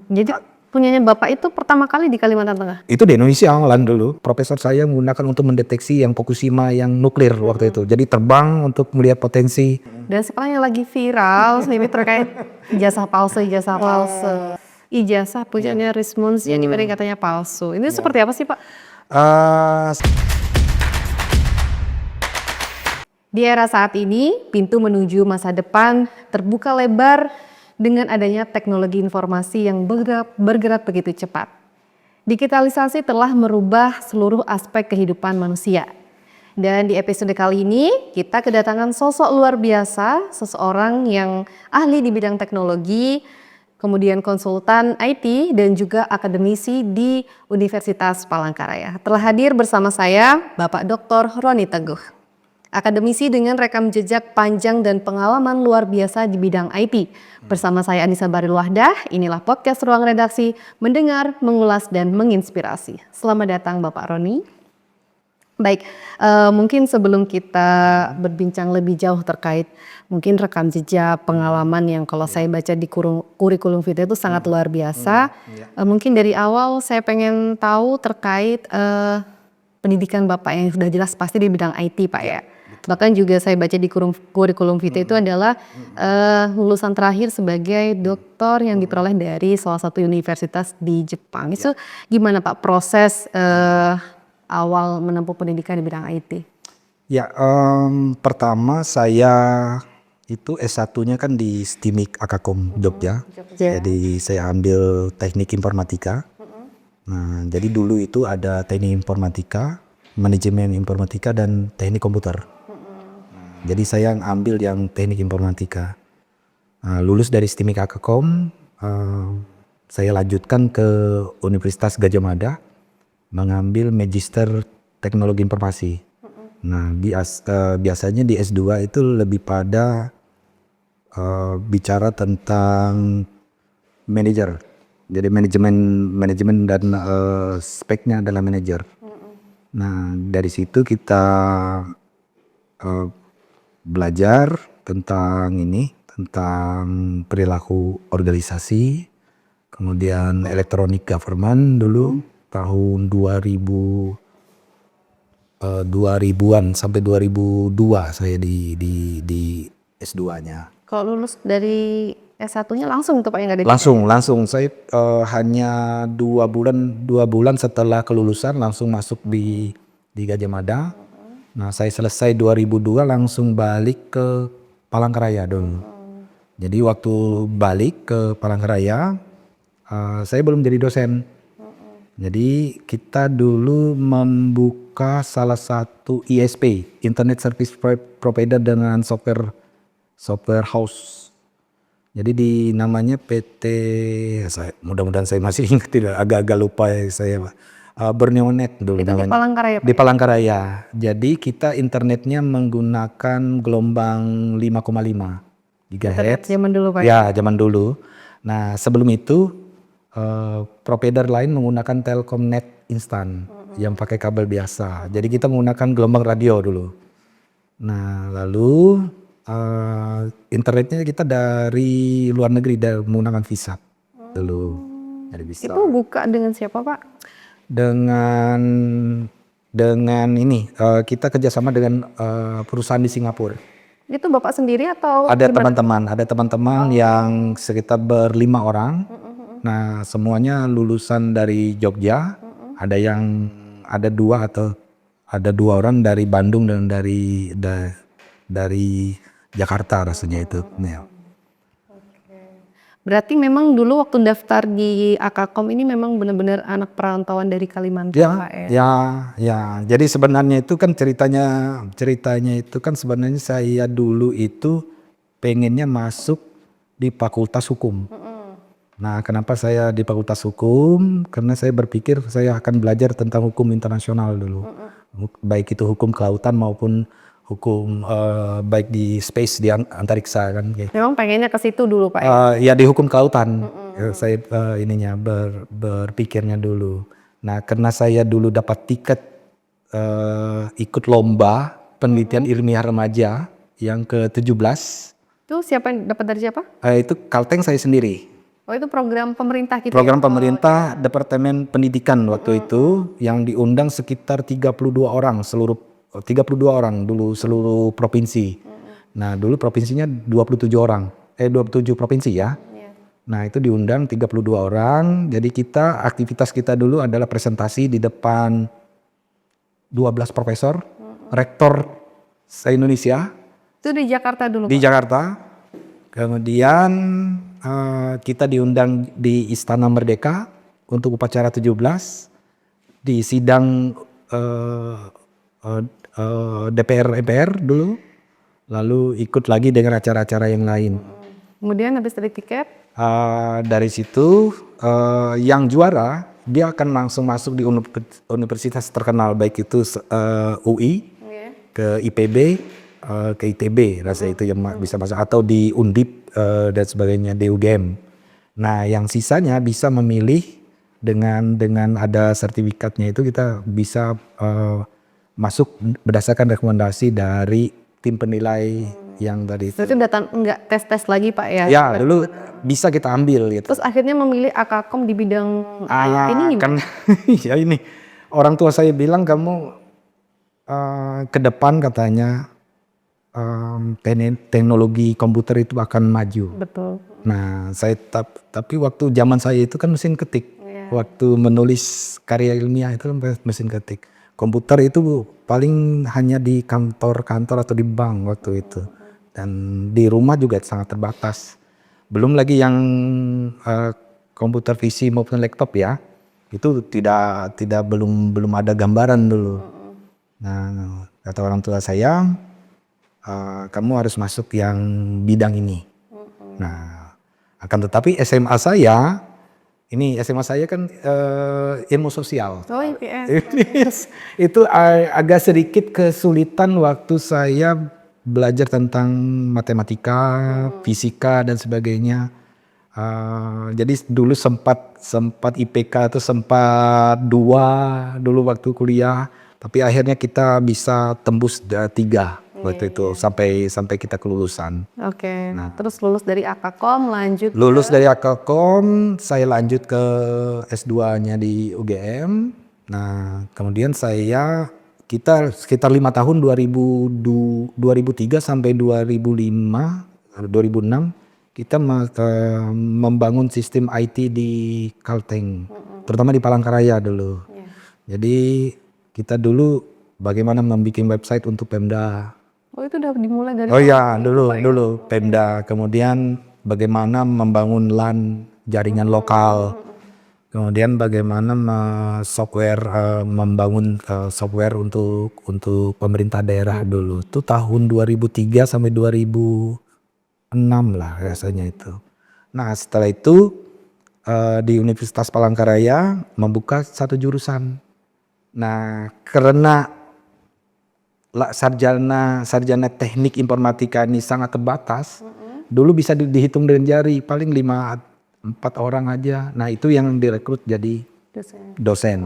Jadi punyanya Bapak itu pertama kali di Kalimantan Tengah? Itu di Indonesia malah dulu. Profesor saya menggunakan untuk mendeteksi yang Fukushima yang nuklir waktu itu. Jadi terbang untuk melihat potensi. Dan sekarang yang lagi viral ini terkait ijazah palsu. Ijazah punyanya Rismond yang diberi katanya palsu. Ini seperti apa sih Pak? Eh, Di era saat ini, pintu menuju masa depan terbuka lebar dengan adanya teknologi informasi yang bergerak begitu cepat. Digitalisasi telah merubah seluruh aspek kehidupan manusia. Dan di episode kali ini, kita kedatangan sosok luar biasa, seseorang yang ahli di bidang teknologi, kemudian konsultan IT, dan juga akademisi di Universitas Palangkaraya. Telah hadir bersama saya, Bapak Dr. Roni Teguh. Akademisi dengan rekam jejak panjang dan pengalaman luar biasa di bidang IT. Bersama saya Anissa Baril Wahdah, inilah podcast Ruang Redaksi, mendengar, mengulas, dan menginspirasi. Selamat datang Bapak Roni. Baik, mungkin sebelum kita berbincang lebih jauh terkait mungkin rekam jejak, pengalaman yang kalau saya baca di kurikulum vitae itu sangat luar biasa. Mungkin dari awal saya pengen tahu terkait pendidikan Bapak yang sudah jelas pasti di bidang IT Pak ya. Bahkan juga saya baca di kurikulum vitae itu adalah lulusan terakhir sebagai doktor yang diperoleh dari salah satu universitas di Jepang. Itu gimana Pak proses awal menempuh pendidikan di bidang IT? Ya, pertama saya itu S1-nya kan di STIMIK Akakom Jogja. Jadi saya ambil teknik informatika. Nah, jadi dulu itu ada teknik informatika, manajemen informatika, dan teknik komputer. Jadi saya ambil yang teknik informatika. Lulus dari STIMIK Akakom, saya lanjutkan ke Universitas Gadjah Mada, mengambil Magister Teknologi Informasi. Nah, biasanya di S2 itu lebih pada bicara tentang manajer. Jadi manajemen dan speknya adalah manajer. Nah, dari situ kita belajar tentang perilaku organisasi, kemudian electronic government dulu tahun 2000-an sampai 2002 saya di S2-nya. Kalau lulus dari S1-nya langsung tuh Pak yang nggak ada? Langsung saya hanya 2 bulan setelah kelulusan langsung masuk di Gadjah Mada. Nah, saya selesai 2002 langsung balik ke Palangkaraya dulu. Jadi waktu balik ke Palangkaraya saya belum jadi dosen. Jadi kita dulu membuka salah satu ISP, Internet Service Provider dengan software house. Jadi namanya PT, mudah-mudahan saya masih ingat, tidak agak-agak lupa ya saya Pak. Bernionet dulu itu namanya. di Palangkaraya Pak? Di Palangkaraya. Jadi kita internetnya menggunakan gelombang 5,5 GHz. Zaman dulu Pak? Ya, zaman dulu. Nah, sebelum itu provider lain menggunakan Telkomnet instan yang pakai kabel biasa. Jadi kita menggunakan gelombang radio dulu. Nah, lalu internetnya kita dari luar negeri, menggunakan VSAT dulu. Itu buka dengan siapa Pak? Dengan ini kita kerjasama dengan perusahaan di Singapura. Itu Bapak sendiri atau Ada gimana? teman-teman yang sekitar 5 orang. Nah, semuanya lulusan dari Jogja. Ada 2 orang dari Bandung dan dari Jakarta rasanya itu. Berarti memang dulu waktu daftar di Akakom ini memang benar-benar anak perantauan dari Kalimantan Pak ya? Ya. Jadi sebenarnya itu kan ceritanya itu kan sebenarnya saya dulu itu pengennya masuk di Fakultas Hukum. Nah, kenapa saya di Fakultas Hukum? Karena saya berpikir saya akan belajar tentang hukum internasional dulu. Baik itu hukum kelautan maupun hukum baik di space, di antariksa kan. Memang pengennya ke situ dulu Pak ya? Ya di hukum kelautan. Saya berpikirnya dulu. Nah, karena saya dulu dapat tiket ikut lomba penelitian ilmiah remaja yang ke-17. Itu siapa yang dapat dari siapa? Itu Kalteng saya sendiri. Oh itu program pemerintah gitu Program ya? pemerintah Departemen Pendidikan waktu itu yang diundang sekitar 32 orang 32 orang dulu seluruh provinsi. Nah, dulu provinsinya 27 orang. 27 provinsi ya. Iya. Nah, itu diundang 32 orang. Jadi aktivitas kita dulu adalah presentasi di depan 12 profesor, rektor se-Indonesia Itu di Jakarta dulu, di Pak? Jakarta. Kemudian kita diundang di Istana Merdeka untuk upacara 17 di sidang DPR MPR dulu, lalu ikut lagi dengan acara-acara yang lain. Kemudian habis dari tiket? Dari situ yang juara dia akan langsung masuk di universitas terkenal baik itu UI, Iya. ke IPB, ke ITB rasa itu yang bisa masuk atau di Undip dan sebagainya di UGM. Nah, yang sisanya bisa memilih dengan ada sertifikatnya itu kita bisa masuk berdasarkan rekomendasi dari tim penilai yang tadi itu. Berarti nggak tes lagi Pak ya? Ya, dulu bisa kita ambil gitu. Terus akhirnya memilih Akakom di bidang IT ini gimana? Kan ya ini orang tua saya bilang kamu ke depan katanya teknologi komputer itu akan maju. Betul. Nah, tapi waktu zaman saya itu kan mesin ketik. Iya. Waktu menulis karya ilmiah itu kan mesin ketik. Komputer itu paling hanya di kantor-kantor atau di bank waktu itu. Dan di rumah juga sangat terbatas. Belum lagi yang komputer PC maupun laptop ya. Itu belum ada gambaran dulu. Nah, kata orang tua saya, kamu harus masuk yang bidang ini. Nah, akan tetapi SMA saya kan ilmu sosial. Oh IPS. Itu agak sedikit kesulitan waktu saya belajar tentang matematika, fisika dan sebagainya. Jadi dulu sempat IPK itu sempat 2 dulu waktu kuliah, tapi akhirnya kita bisa tembus 3 waktu itu sampai kita kelulusan. Oke. Nah, terus lulus dari Akakom lanjut. Lulus dari Akakom, saya lanjut ke S2-nya di UGM. Nah, kemudian kita sekitar 5 tahun 2003 sampai 2006 kita membangun sistem IT di Kalteng, terutama di Palangkaraya dulu. Jadi kita dulu bagaimana membuat website untuk Pemda. Oh itu udah dimulai dari. Oh ya, dulu Pemda. Kemudian bagaimana membangun LAN jaringan lokal. Kemudian bagaimana membangun software untuk pemerintah daerah dulu. Itu tahun 2003 sampai 2006 lah rasanya itu. Nah, setelah itu di Universitas Palangkaraya membuka satu jurusan. Nah, karena sarjana teknik informatika ini sangat terbatas. Dulu bisa dihitung dengan jari, paling 4 orang aja. Nah, itu yang direkrut jadi dosen.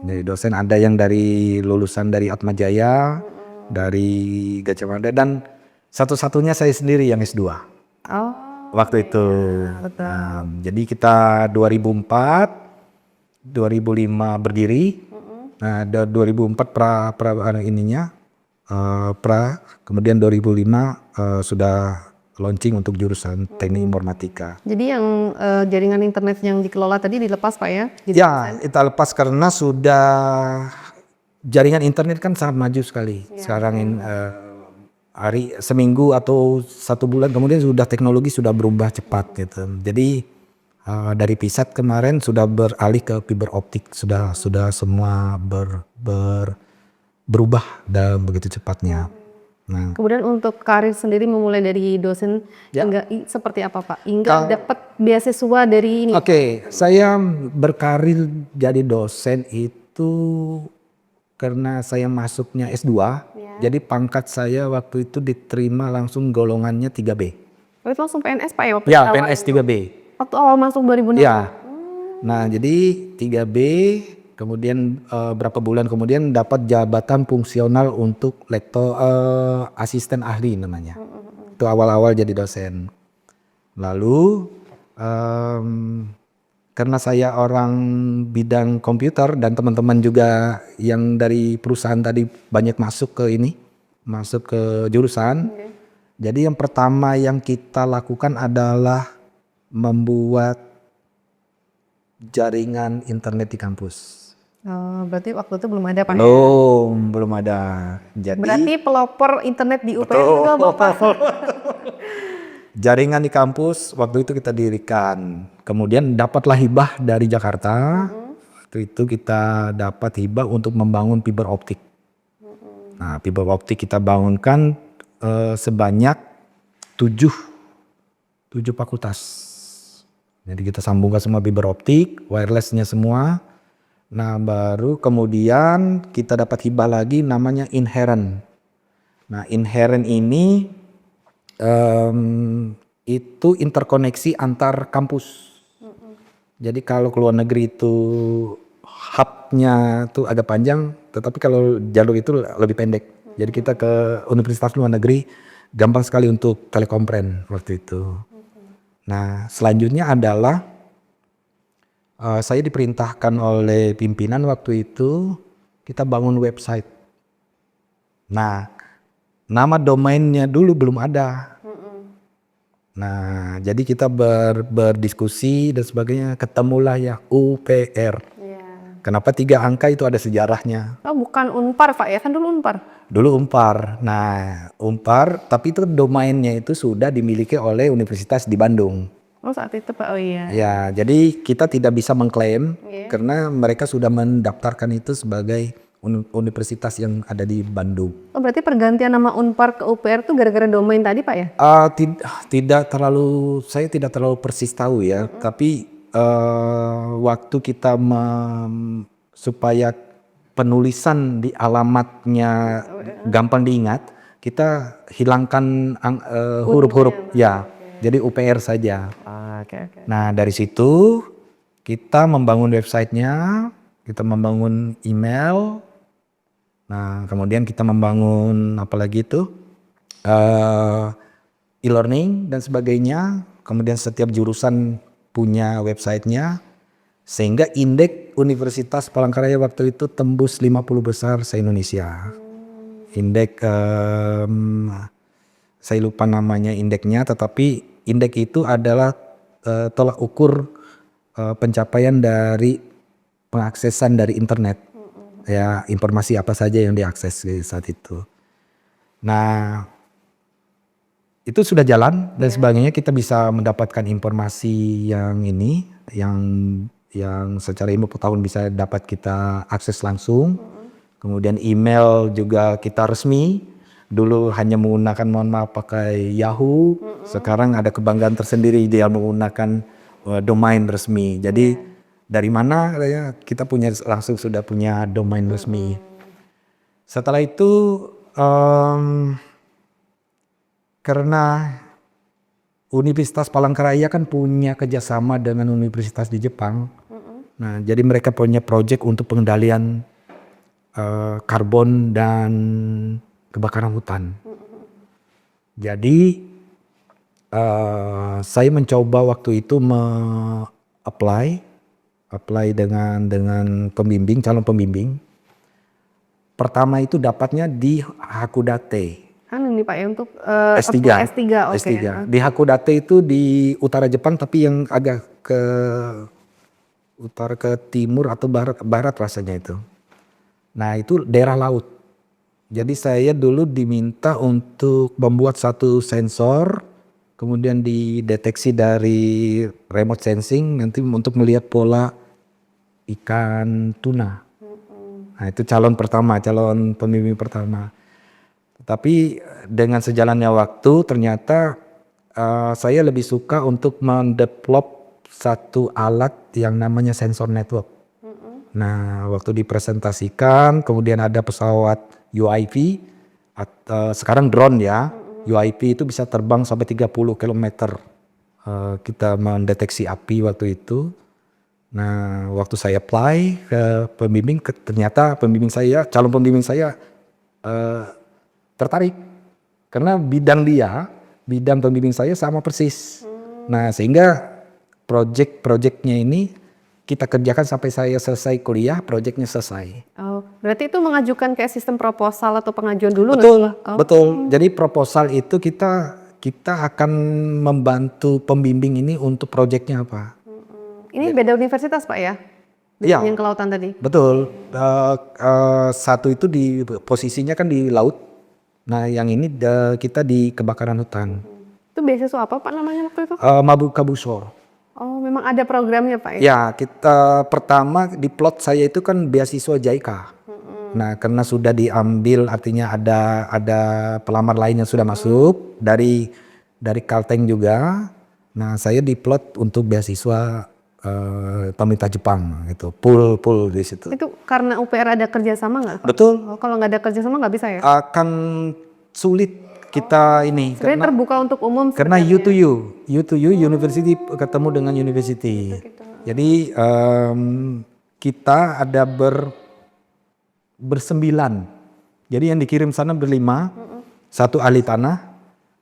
Jadi dosen ada yang dari lulusan dari Atmajaya, dari Gajah Mada, dan satu-satunya saya sendiri yang S2. Oh. Waktu itu. Nah, jadi kita 2004, 2005 berdiri. Nah, 2004 kemudian 2005 sudah launching untuk jurusan teknik informatika. Jadi yang jaringan internet yang dikelola tadi dilepas Pak ya? Ya, kita lepas karena sudah jaringan internet kan sangat maju sekali. Sekarang seminggu atau 1 bulan kemudian teknologi sudah berubah cepat gitu. Jadi dari PISAT kemarin sudah beralih ke fiber optik, sudah semua berubah dan begitu cepatnya. Nah, kemudian untuk karir sendiri memulai dari dosen hingga seperti apa Pak? Hingga dapat beasiswa dari ini. Oke, saya berkarir jadi dosen itu karena saya masuknya S2. Jadi pangkat saya waktu itu diterima langsung golongannya 3B. Oh, itu langsung PNS Pak ya? Ya, PNS 3B. Waktu awal masuk 2006. Ya. Nah, jadi 3B. Kemudian berapa bulan kemudian dapat jabatan fungsional untuk lektor asisten ahli namanya. Itu awal-awal jadi dosen. Lalu Em, karena saya orang bidang komputer dan teman-teman juga yang dari perusahaan tadi banyak masuk ke jurusan. Jadi yang pertama yang kita lakukan adalah membuat jaringan internet di kampus. Oh, berarti waktu itu belum ada Pak ya? Belum ada. Berarti Jadi pelopor internet di UPN juga Bapak. jaringan di kampus waktu itu kita dirikan. Kemudian dapatlah hibah dari Jakarta. Waktu itu kita dapat hibah untuk membangun fiber optik. Nah, fiber optik kita bangunkan sebanyak 7 fakultas. Jadi kita sambungkan semua fiber optik, wirelessnya semua. Nah, baru kemudian kita dapat hibah lagi namanya inherent. Nah, inherent ini itu interkoneksi antar kampus. Jadi kalau ke luar negeri itu hubnya tuh agak panjang, tetapi kalau jalur itu lebih pendek. Jadi kita ke universitas luar negeri gampang sekali untuk telekompren waktu itu. Nah, selanjutnya adalah saya diperintahkan oleh pimpinan waktu itu kita bangun website. Nah, nama domainnya dulu belum ada. Nah, jadi kita berdiskusi dan sebagainya, ketemulah ya UPR. Kenapa 3 angka itu ada sejarahnya. Oh, bukan Unpar Pak ya, kan dulu Unpar. Dulu Unpar. Nah, Unpar, tapi itu domainnya itu sudah dimiliki oleh Universitas di Bandung. Oh, saat itu Pak, oh iya. Ya, jadi kita tidak bisa mengklaim karena mereka sudah mendaftarkan itu sebagai universitas yang ada di Bandung. Oh, berarti pergantian nama Unpar ke UPR tuh gara-gara domain tadi Pak ya? Saya tidak terlalu persis tahu ya, tapi waktu kita supaya penulisan di alamatnya gampang diingat, kita hilangkan huruf-huruf ya, jadi UPR saja. Oke. Nah, dari situ kita membangun websitenya, kita membangun email. Nah, kemudian kita membangun apalagi itu e-learning dan sebagainya. Kemudian setiap jurusan punya websitenya, sehingga indeks Universitas Palangkaraya waktu itu tembus 50 besar se-Indonesia. Indeks saya lupa namanya indeksnya, tetapi indeks itu adalah tolak ukur pencapaian dari pengaksesan dari internet. Ya, informasi apa saja yang diakses saat itu. Nah, itu sudah jalan dan sebagainya, kita bisa mendapatkan informasi yang secara info tahun bisa dapat kita akses langsung. Kemudian email juga kita resmi. Dulu hanya menggunakan, mohon maaf, pakai Yahoo. Sekarang ada kebanggaan tersendiri dia menggunakan domain resmi. Jadi dari mana ya, kita langsung sudah punya domain resmi. Setelah itu karena Universitas Palangkaraya kan punya kerjasama dengan universitas di Jepang. Nah, jadi mereka punya proyek untuk pengendalian karbon dan kebakaran hutan. Jadi saya mencoba waktu itu apply dengan pembimbing, calon pembimbing. Pertama itu dapatnya di Hakodate. Nih Pak ya, untuk S3. S3, oke. S3. Di Hakodate itu di utara Jepang, tapi yang agak ke utara ke timur atau barat rasanya itu. Nah, itu daerah laut. Jadi saya dulu diminta untuk membuat satu sensor, kemudian dideteksi dari remote sensing nanti untuk melihat pola ikan tuna. Nah, itu calon pembimbing pertama. Tapi dengan sejalannya waktu ternyata saya lebih suka untuk mendevelop satu alat yang namanya sensor network. Nah, waktu dipresentasikan, kemudian ada pesawat UAV, sekarang drone ya. UAV itu bisa terbang sampai 30 km. Kita mendeteksi api waktu itu. Nah, waktu saya apply ke pembimbing, ternyata calon pembimbing saya tertarik. Karena bidang pembimbing saya sama persis. Nah, sehingga project-projectnya ini kita kerjakan sampai saya selesai kuliah, projectnya selesai. Oh, berarti itu mengajukan kayak sistem proposal atau pengajuan dulu nggak Betul, sih, Pak? Oh. betul. Jadi proposal itu kita akan membantu pembimbing ini untuk projectnya apa. Ini beda universitas, Pak ya? Iya. Yang kelautan tadi. Betul. Satu itu di posisinya kan di laut. Nah, yang ini kita di kebakaran hutan. Itu beasiswa apa Pak namanya waktu itu? Mabuka Busor. Oh, memang ada programnya Pak ya? Ya, kita pertama di plot saya itu kan beasiswa JICA. Nah, karena sudah diambil, artinya ada pelamar lain yang sudah masuk dari Kalteng juga. Nah, saya di plot untuk beasiswa pemerintah Jepang gitu, pool di situ. Itu karena UPR ada kerjasama nggak Pak? Betul. Oh, kalau nggak ada kerjasama nggak bisa ya? Akan sulit kita ini Sebenarnya terbuka untuk umum. karena U to U university ketemu dengan university. Jadi kita ada bersembilan. Jadi yang dikirim sana berlima. Satu ahli tanah,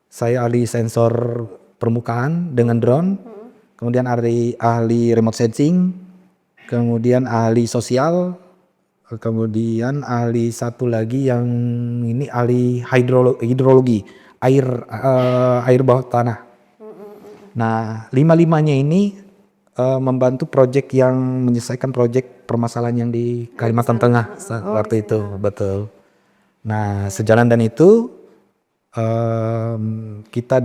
saya ahli sensor permukaan dengan drone, kemudian ahli remote sensing, kemudian ahli sosial, kemudian ahli satu lagi yang ini ahli hidrologi, air bawah tanah. Nah, lima-limanya ini membantu proyek yang menyelesaikan proyek permasalahan yang di Kalimantan Tengah waktu itu, betul. Nah, sejalan dan itu kita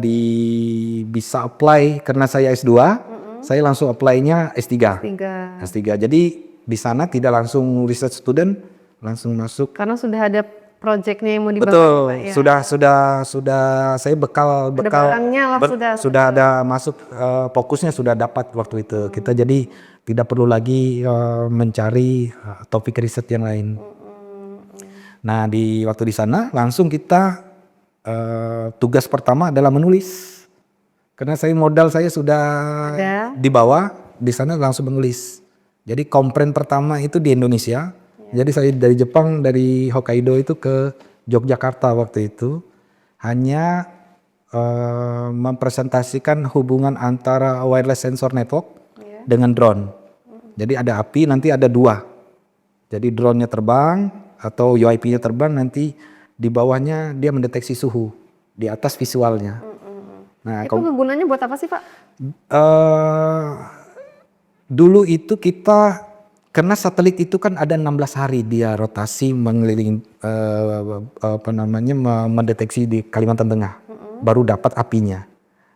bisa apply karena saya S2, saya langsung apply-nya S3. Jadi di sana tidak langsung research student, langsung masuk. Karena sudah ada proyeknya yang mau dibangun. Betul, Pak, ya? sudah saya bekal sudah ada masuk, fokusnya sudah dapat waktu itu. Kita jadi tidak perlu lagi mencari topik riset yang lain. Nah, waktu di sana langsung kita tugas pertama adalah menulis. Karena modal saya sudah di bawah, di sana langsung menulis. Jadi kompren pertama itu di Indonesia. Jadi saya dari Jepang, dari Hokkaido itu ke Yogyakarta waktu itu hanya mempresentasikan hubungan antara wireless sensor network dengan drone. Jadi ada api, nanti ada dua. Jadi drone-nya terbang atau UIP-nya terbang, nanti di bawahnya dia mendeteksi suhu, di atas visualnya. Nah, itu kegunaannya buat apa sih Pak? Dulu itu kita, karena satelit itu kan ada 16 hari dia rotasi mengelilingi mendeteksi di Kalimantan Tengah, baru dapat apinya.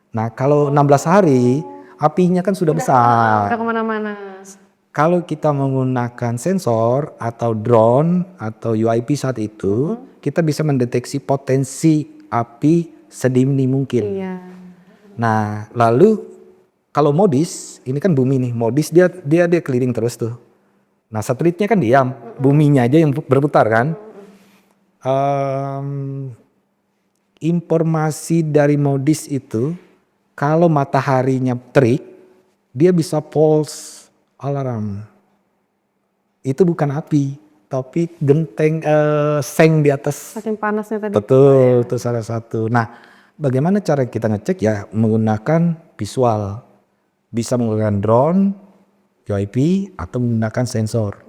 Nah, kalau 16 hari apinya kan sudah besar. Udah kemana-mana. Kalau kita menggunakan sensor atau drone atau UIP saat itu, kita bisa mendeteksi potensi api sedini mungkin. Iya. Nah, lalu kalau MODIS, ini kan bumi nih, MODIS dia keliling terus tuh. Nah, satelitnya kan diam, buminya aja yang berputar kan. Informasi dari MODIS itu, kalau mataharinya terik, dia bisa false alarm. Itu bukan api, tapi genteng seng di atas. Saking panasnya tadi. Betul, itu salah satu. Nah, bagaimana cara kita ngecek ya? Menggunakan visual. Bisa menggunakan drone, UIP, atau menggunakan sensor.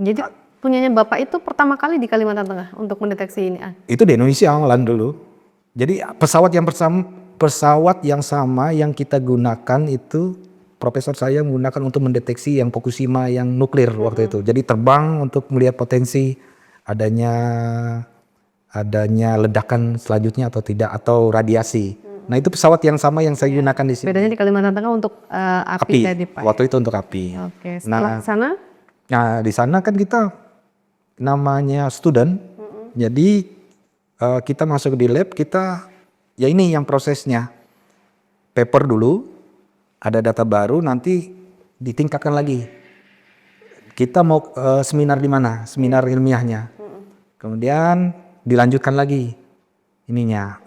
Jadi punyanya Bapak itu pertama kali di Kalimantan Tengah untuk mendeteksi ini? Itu di Indonesia awalnya dulu. Jadi pesawat yang sama yang kita gunakan itu profesor saya menggunakan untuk mendeteksi yang Fukushima yang nuklir waktu itu. Jadi terbang untuk melihat potensi adanya ledakan selanjutnya atau tidak, atau radiasi. Nah, itu pesawat yang sama yang saya gunakan di sini. Bedanya di Kalimantan Tengah untuk api tadi Pak. Waktu itu untuk api. Oke, setelah sana? Nah, di sana kan kita namanya student. Jadi kita masuk di lab, kita ya ini yang prosesnya. Paper dulu, ada data baru, nanti ditingkatkan lagi. Kita mau seminar di mana? Seminar ilmiahnya. Kemudian dilanjutkan lagi ininya,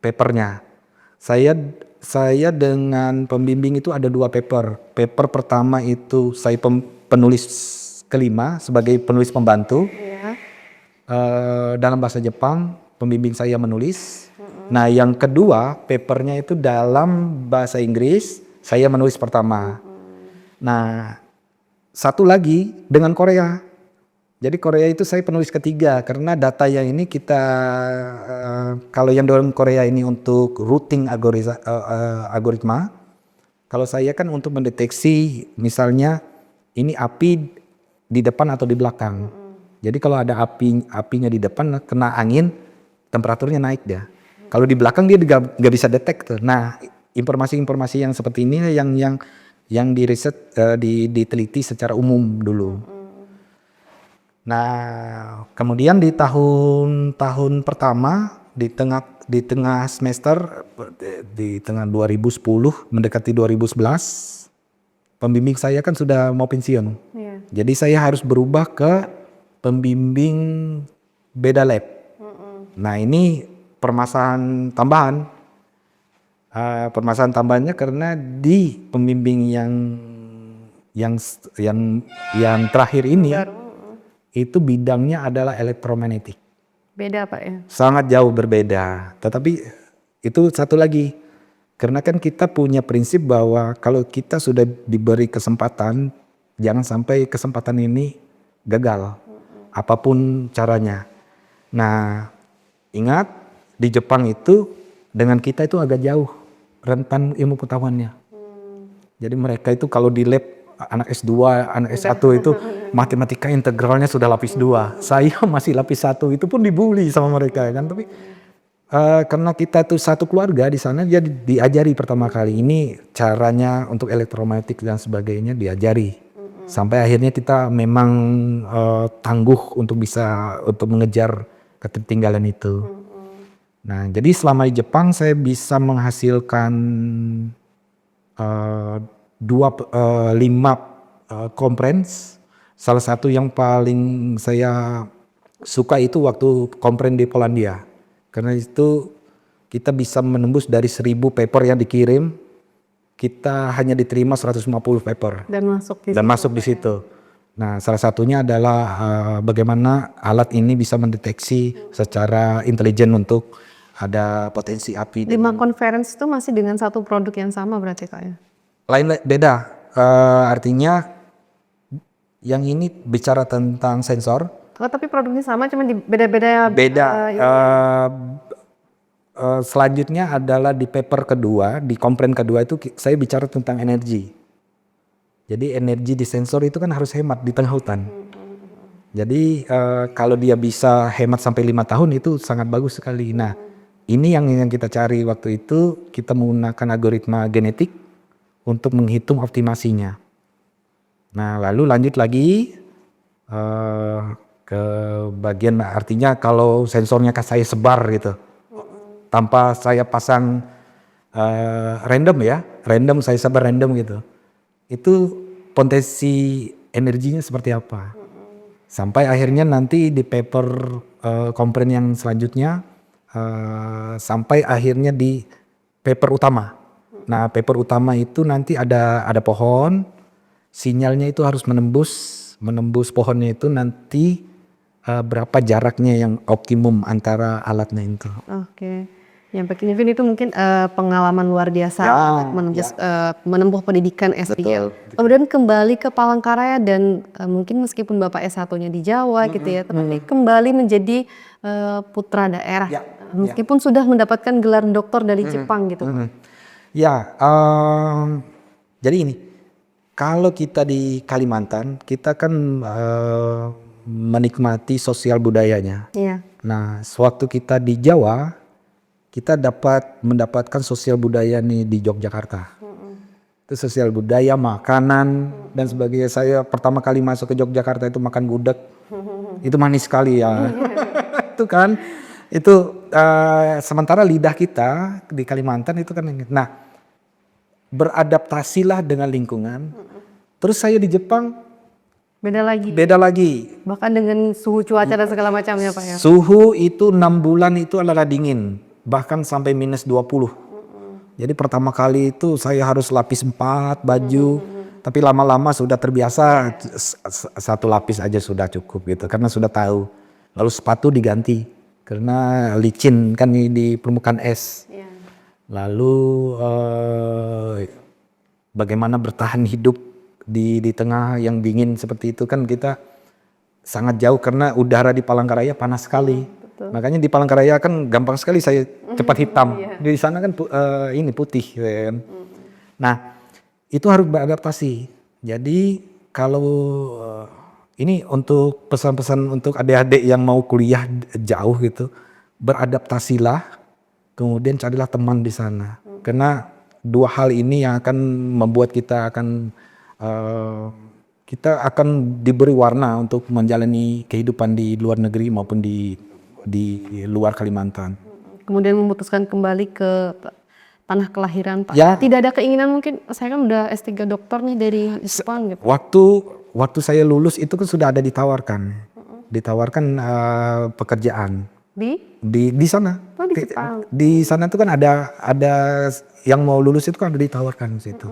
papernya. Saya dengan pembimbing itu ada 2 paper. Paper pertama itu saya penulis kelima sebagai penulis pembantu. Dalam bahasa Jepang, pembimbing saya menulis. Nah, yang kedua papernya itu dalam bahasa Inggris saya menulis pertama. Nah, satu lagi dengan Korea. Jadi Korea itu saya penulis ketiga karena data yang ini kita kalau yang dalam Korea ini untuk routing algoritma. Kalau saya kan untuk mendeteksi misalnya ini api di depan atau di belakang. Jadi kalau ada apinya di depan kena angin, temperaturnya naik dia. Kalau di belakang dia nggak bisa detect tuh. Nah, informasi-informasi yang seperti ini yang diriset diteliti secara umum dulu. Nah, kemudian di tahun pertama di tengah semester di tengah 2010 mendekati 2011 pembimbing saya kan sudah mau pensiun. Iya. Jadi saya harus berubah ke pembimbing beda lab. Nah, ini permasalahan tambahan. Permasalahan tambahannya karena di pembimbing yang terakhir ini itu bidangnya adalah elektromagnetik. Beda Pak ya? Sangat jauh berbeda. Tetapi itu satu lagi. Karena kan kita punya prinsip bahwa kalau kita sudah diberi kesempatan, jangan sampai kesempatan ini gagal. Apapun caranya. Nah, ingat di Jepang itu dengan kita itu agak jauh rentan ilmu pengetahuannya. Jadi mereka itu kalau di lab anak S2, anak S1 itu matematika integralnya sudah lapis 2. Saya masih lapis 1, itu pun dibully sama mereka kan. Tapi karena kita tuh satu keluarga di sana, dia diajari pertama kali ini caranya untuk elektromagnetik dan sebagainya diajari. Sampai akhirnya kita memang tangguh untuk mengejar ketertinggalan itu. Nah, jadi selama di Jepang saya bisa menghasilkan 5 conference. Salah satu yang paling saya suka itu waktu conference di Polandia. Karena itu kita bisa menembus dari 1000 paper yang dikirim, kita hanya diterima 150 paper. Dan masuk di situ. Nah, salah satunya adalah bagaimana alat ini bisa mendeteksi secara intelijen untuk ada potensi api. 5 conference itu masih dengan satu produk yang sama berarti Kak ya? Lain beda, artinya yang ini bicara tentang sensor. Oh, tapi produknya sama, cuma beda-beda. Beda. Selanjutnya adalah di paper kedua, di komplain kedua itu saya bicara tentang energi. Jadi energi di sensor itu kan harus hemat di tengah hutan. Jadi kalau dia bisa hemat sampai 5 tahun itu sangat bagus sekali. Nah, ini yang kita cari waktu itu, kita menggunakan algoritma genetik untuk menghitung optimasinya. Nah, lalu lanjut lagi ke bagian artinya kalau sensornya saya sebar gitu, tanpa saya pasang random saya sebar random gitu, itu potensi energinya seperti apa. Sampai akhirnya nanti di paper komplain yang selanjutnya sampai akhirnya di paper utama. Nah, paper utama itu nanti ada pohon, sinyalnya itu harus menembus pohonnya itu nanti berapa jaraknya yang optimum antara alatnya itu. Oke. Yang Pak Kevin itu mungkin pengalaman luar biasa menempuh pendidikan S3. Kemudian kembali ke Palangkaraya dan mungkin meskipun Bapak S1-nya di Jawa gitu ya, tapi kembali menjadi putra daerah. Meskipun sudah mendapatkan gelar doktor dari Jepang gitu. Ya, jadi ini, kalau kita di Kalimantan, kita kan menikmati sosial budayanya. Iya. Nah, sewaktu kita di Jawa, kita mendapatkan sosial budaya nih di Yogyakarta. Itu sosial budaya, makanan dan sebagainya. Saya pertama kali masuk ke Yogyakarta itu makan gudeg, itu manis sekali ya. Itu kan, itu sementara lidah kita di Kalimantan itu kan. Nah, beradaptasilah dengan lingkungan. Terus saya di Jepang beda lagi. Bahkan dengan suhu cuaca dan segala macamnya Pak ya. Suhu itu 6 bulan itu adalah dingin, bahkan sampai minus 20. Jadi pertama kali itu saya harus lapis 4 baju, tapi lama-lama sudah terbiasa, 1 lapis aja sudah cukup gitu, karena sudah tahu. Lalu sepatu diganti, karena licin kan di permukaan es. Lalu bagaimana bertahan hidup di tengah yang dingin seperti itu kan kita sangat jauh karena udara di Palangkaraya panas sekali. Makanya di Palangkaraya kan gampang sekali saya cepat hitam. Di sana kan ini putih kan. Nah, itu harus beradaptasi. Jadi kalau ini untuk pesan-pesan untuk adik-adik yang mau kuliah jauh gitu, beradaptasilah, kemudian carilah teman di sana. Karena dua hal ini yang akan membuat kita akan diberi warna untuk menjalani kehidupan di luar negeri maupun di luar Kalimantan. Kemudian memutuskan kembali ke tanah kelahiran Pak. Ya. Tidak ada keinginan mungkin, saya kan udah S3 dokter nih dari Jepang gitu. Waktu saya lulus itu kan sudah ada ditawarkan pekerjaan di sana. Oh, di Jepang. Di sana itu kan ada yang mau lulus itu kan ada ditawarkan di situ.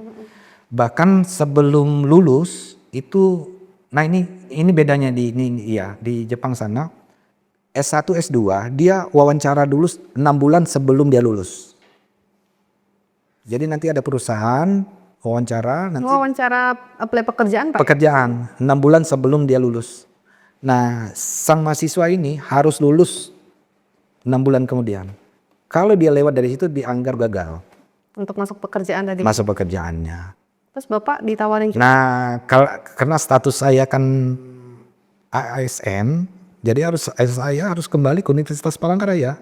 Bahkan sebelum lulus itu, nah ini bedanya di Jepang sana. S1, S2 dia wawancara dulu 6 bulan sebelum dia lulus. Jadi nanti ada perusahaan wawancara apply pekerjaan Pak? Pekerjaan 6 bulan sebelum dia lulus. Nah, sang mahasiswa ini harus lulus 6 bulan kemudian. Kalau dia lewat dari situ dianggap gagal. Untuk masuk pekerjaan tadi? Masuk pekerjaannya. Terus Bapak ditawarin? Nah, karena status saya kan ASN, jadi saya harus kembali ke Universitas Palangkaraya.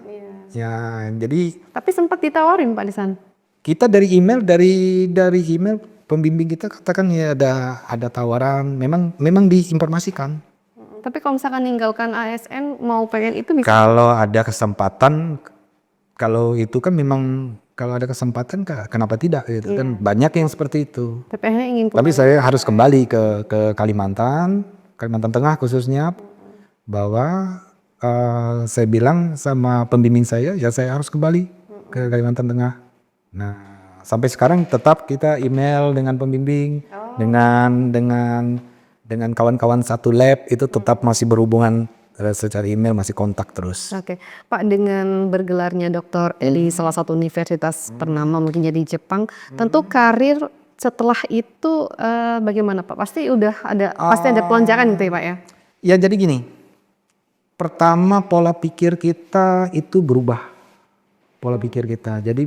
Ya, jadi. Tapi sempat ditawarin Pak di sana? Kita dari email pembimbing kita katakan ya ada tawaran, memang diinformasikan. Tapi kalau misalkan ninggalkan ASN mau pengen itu bisa? Kalau ada kesempatan, kalau itu kan memang kalau ada kesempatan kenapa tidak gitu kan, banyak yang seperti itu. Tapi saya harus kembali ke Kalimantan Tengah khususnya, bahwa saya bilang sama pembimbing saya ya saya harus kembali ke Kalimantan Tengah. Nah, sampai sekarang tetap kita email dengan pembimbing, dengan kawan-kawan satu lab itu tetap masih berhubungan secara email, masih kontak terus. Oke, Pak, dengan bergelarnya dokter di salah satu universitas ternama mungkin di Jepang, tentu karir setelah itu bagaimana Pak? Pasti ada pelonjakan gitu ya Pak ya? Ya jadi gini, pertama pola pikir kita itu berubah. Pola pikir kita. Jadi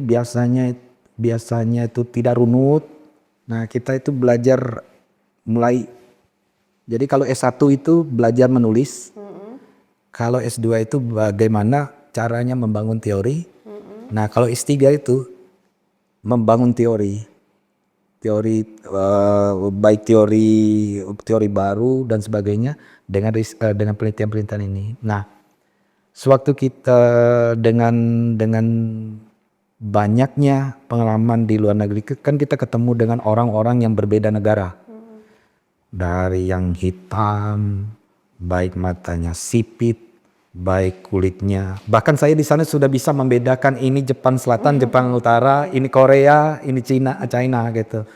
biasanya itu tidak runut. Nah, kita itu belajar mulai. Jadi kalau S1 itu belajar menulis. Kalau S2 itu bagaimana caranya membangun teori. Nah, kalau S3 itu membangun teori. Baik teori baru dan sebagainya dengan penelitian-penelitian ini. Nah, sewaktu kita dengan banyaknya pengalaman di luar negeri kan kita ketemu dengan orang-orang yang berbeda negara. Dari yang hitam, baik matanya sipit, baik kulitnya. Bahkan saya di sana sudah bisa membedakan ini Jepang Selatan, Jepang Utara, ini Korea, ini China gitu.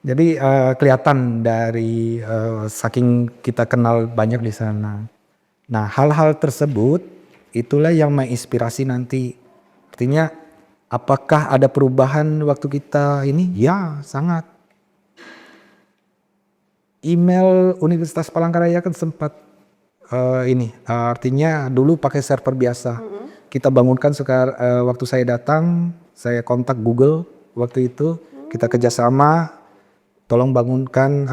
Jadi kelihatan dari saking kita kenal banyak di sana. Nah, hal-hal tersebut itulah yang menginspirasi nanti. Artinya apakah ada perubahan waktu kita ini? Ya, sangat. Email Universitas Palangkaraya kan sempat artinya dulu pakai server biasa. Kita bangunkan sekarang waktu saya datang, saya kontak Google waktu itu, kita kerjasama, tolong bangunkan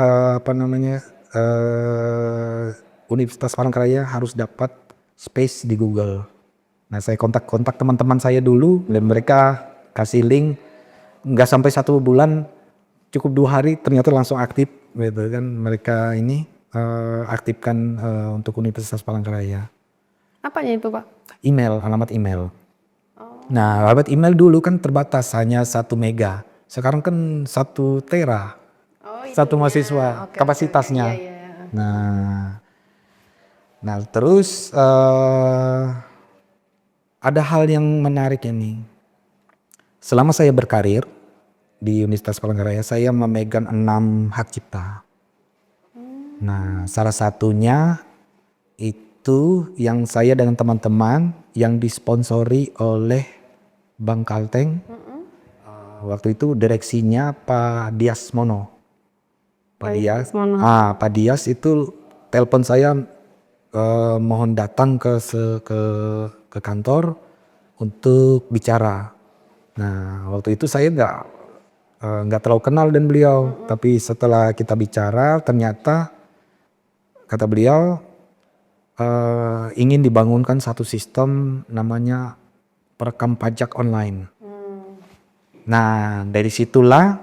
Universitas Palangkaraya harus dapat space di Google. Nah, saya kontak teman-teman saya dulu dan mereka kasih link. Nggak sampai 1 bulan, cukup 2 hari ternyata langsung aktif gitu kan, mereka ini aktifkan untuk Universitas Palangkaraya. Apanya itu Pak? Alamat email. Nah, alamat email dulu kan terbatas hanya 1 mega. Sekarang kan 1 tera. Satu mahasiswa kapasitasnya. Iya. Nah terus ada hal yang menarik ini. Selama saya berkarir di Universitas Palangkaraya, saya memegang 6 hak cipta. Nah, salah satunya itu yang saya dengan teman-teman yang disponsori oleh Bank Kalteng, waktu itu direksinya Pak Dias Mono. Pak Dias. Mono. Pak Dias itu telepon saya mohon datang ke kantor untuk bicara. Nah, waktu itu saya nggak terlalu kenal dengan beliau, tapi setelah kita bicara ternyata kata beliau ingin dibangunkan satu sistem namanya perekam pajak online. Nah, dari situlah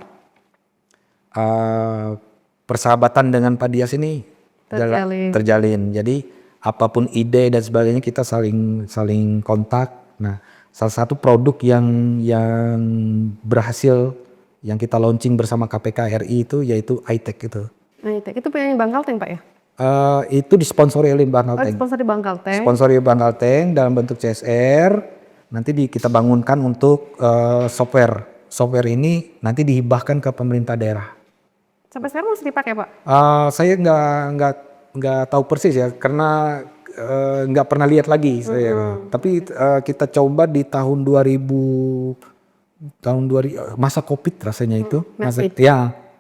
persahabatan dengan Pak Dias ini terjalin. Jadi apapun ide dan sebagainya kita saling kontak. Nah, salah satu produk yang berhasil yang kita launching bersama KPK RI itu yaitu iTech itu. Itu punya Bang Kalteng, Pak ya? Itu disponsori oleh Bang Kalteng. Sponsori Bang Kalteng. Sponsori Bang Kalteng dalam bentuk CSR. Nanti kita bangunkan untuk software. Software ini nanti dihibahkan ke pemerintah daerah. Sampai sekarang masih dipakai, Pak? Saya nggak tahu persis ya, karena nggak pernah lihat lagi saya. Tapi kita coba di tahun 2000 masa COVID rasanya itu,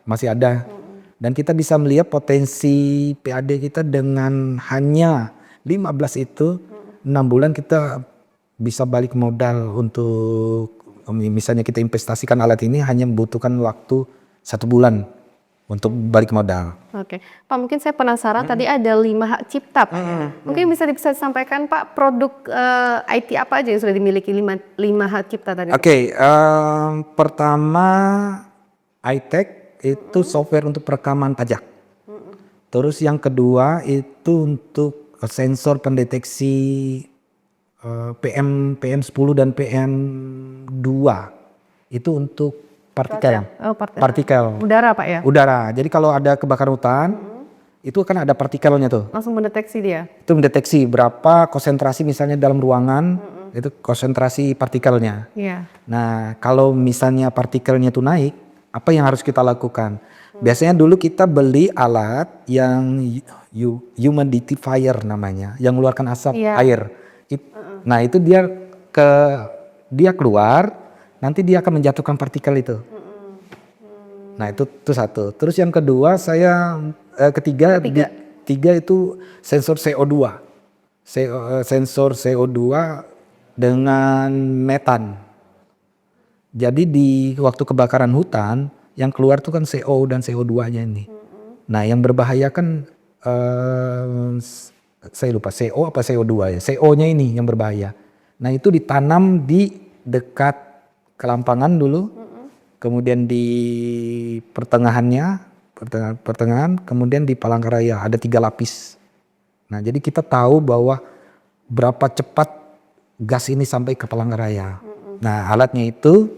masih ada. Dan kita bisa melihat potensi PAD kita dengan hanya 15 itu 6 bulan kita bisa balik modal untuk misalnya kita investasikan alat ini hanya membutuhkan waktu 1 bulan untuk balik modal. Oke, Pak, mungkin saya penasaran tadi ada 5 hak cipta, Pak. Mungkin bisa disampaikan, Pak, produk IT apa aja yang sudah dimiliki 5 hak cipta tadi? Oke, pertama iTech itu software untuk perekaman pajak. Terus yang kedua itu untuk sensor pendeteksi PM10 dan PM2 itu untuk partikel. Partikel. Udara, Pak ya? Udara. Jadi kalau ada kebakaran hutan, itu kan ada partikelnya tuh. Langsung mendeteksi dia? Itu mendeteksi berapa konsentrasi misalnya dalam ruangan, itu konsentrasi partikelnya. Iya. Nah, kalau misalnya partikelnya itu naik, apa yang harus kita lakukan? Biasanya dulu kita beli alat yang humidifier namanya, yang mengeluarkan asap air. Nah, itu dia keluar, nanti dia akan menjatuhkan partikel itu. Nah, itu satu. Terus yang kedua ketiga itu sensor CO2. Sensor CO2 dengan metan. Jadi di waktu kebakaran hutan yang keluar tuh kan CO dan CO2-nya ini. Nah, yang berbahaya kan saya lupa CO apa CO2 ya. CO-nya ini yang berbahaya. Nah, itu ditanam di dekat kelampangan dulu. Kemudian di pertengahan, kemudian di Palangkaraya ada 3 lapis. Nah, jadi kita tahu bahwa berapa cepat gas ini sampai ke Palangkaraya. Nah, alatnya itu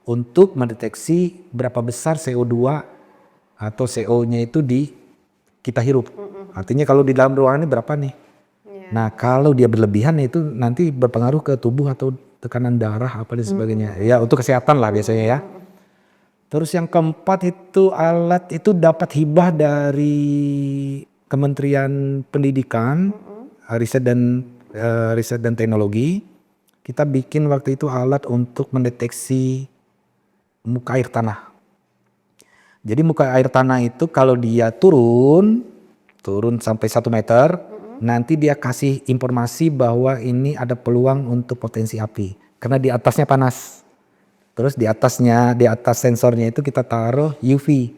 untuk mendeteksi berapa besar CO2 atau CO-nya itu kita hirup. Artinya kalau di dalam ruangan ini berapa nih. Nah, kalau dia berlebihan itu nanti berpengaruh ke tubuh atau tekanan darah apa dan sebagainya. Ya, untuk kesehatan lah biasanya ya. Terus yang keempat itu alat itu dapat hibah dari Kementerian Pendidikan, Riset dan Teknologi. Kita bikin waktu itu alat untuk mendeteksi muka air tanah. Jadi muka air tanah itu kalau dia turun sampai 1 meter, nanti dia kasih informasi bahwa ini ada peluang untuk potensi api. Karena di atasnya panas. Terus di atas sensornya itu kita taruh UV.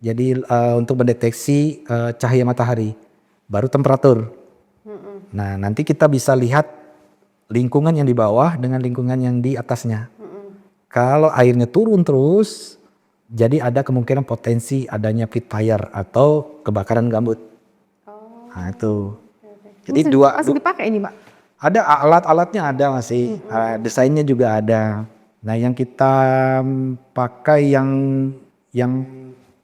Jadi untuk mendeteksi cahaya matahari. Baru temperatur. Nah, nanti kita bisa lihat lingkungan yang di bawah dengan lingkungan yang di atasnya. Kalau airnya turun terus, jadi ada kemungkinan potensi adanya pit fire atau kebakaran gambut. Nah, itu. Jadi masih dipakai ini, Pak? Ada alat-alatnya ada masih. Desainnya juga ada. Nah, yang kita pakai yang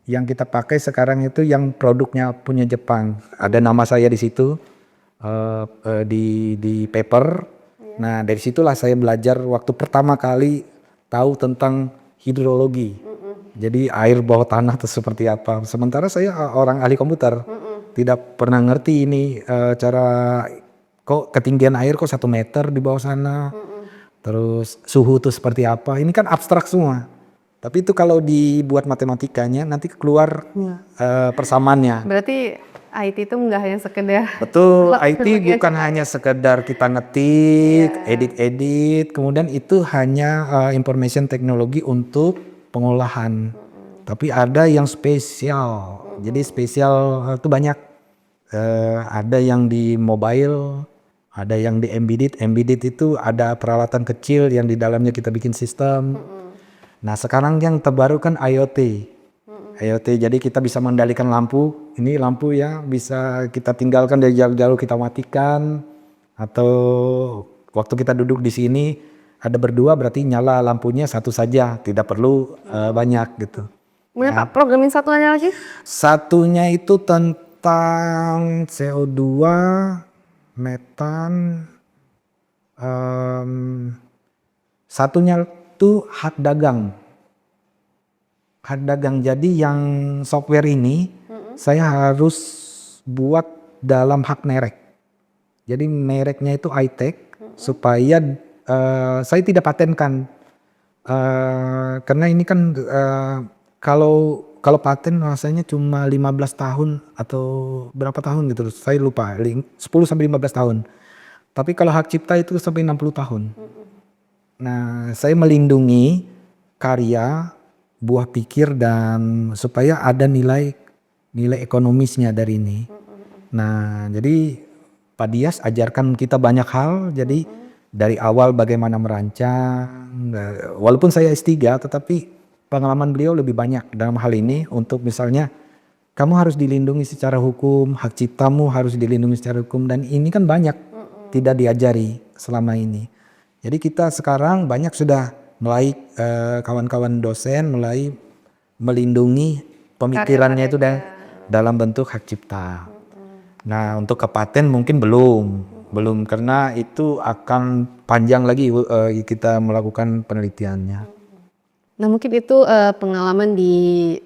kita pakai sekarang itu yang produknya punya Jepang. Ada nama saya di situ di paper. Nah, dari situlah saya belajar waktu pertama kali tahu tentang hidrologi. Jadi air bawah tanah itu seperti apa. Sementara saya orang ahli komputer, tidak pernah ngerti ini cara kok ketinggian air kok 1 meter di bawah sana. Terus suhu itu seperti apa, ini kan abstrak semua. Tapi itu kalau dibuat matematikanya nanti keluar persamaannya. Berarti IT itu nggak hanya sekedar Betul, IT bukan hanya sekedar kita ngetik, edit-edit, kemudian itu hanya information teknologi untuk pengolahan. Tapi ada yang spesial. Jadi spesial itu banyak. Ada yang di mobile, ada yang di embedded. Embedded itu ada peralatan kecil yang di dalamnya kita bikin sistem. Nah sekarang yang terbaru kan IoT. IoT, jadi kita bisa mengendalikan lampu. Ini lampu ya bisa kita tinggalkan dari jauh-jauh, kita matikan. Atau waktu kita duduk di sini ada berdua berarti nyala lampunya satu saja, tidak perlu banyak gitu. Kemudian Pak, programin satunya lagi? Satunya itu tentang CO2, metan, satunya itu hak dagang. Hak dagang, jadi yang software ini saya harus buat dalam hak merek. Jadi mereknya itu iTech supaya saya tidak patenkan. Karena ini kan kalau paten rasanya cuma 15 tahun atau berapa tahun gitu, saya lupa, 10 sampai 15 tahun. Tapi kalau hak cipta itu sampai 60 tahun. Nah, saya melindungi karya, buah pikir, dan supaya ada nilai ekonomisnya dari ini. Nah, jadi Pak Dias ajarkan kita banyak hal, jadi dari awal bagaimana merancang, walaupun saya S3 tetapi pengalaman beliau lebih banyak dalam hal ini untuk misalnya kamu harus dilindungi secara hukum, hak ciptamu harus dilindungi secara hukum, dan ini kan banyak tidak diajari selama ini. Jadi kita sekarang banyak sudah mulai kawan-kawan dosen mulai melindungi pemikirannya itu dalam bentuk hak cipta. Nah untuk ke paten mungkin belum karena itu akan panjang lagi kita melakukan penelitiannya. Nah mungkin itu pengalaman di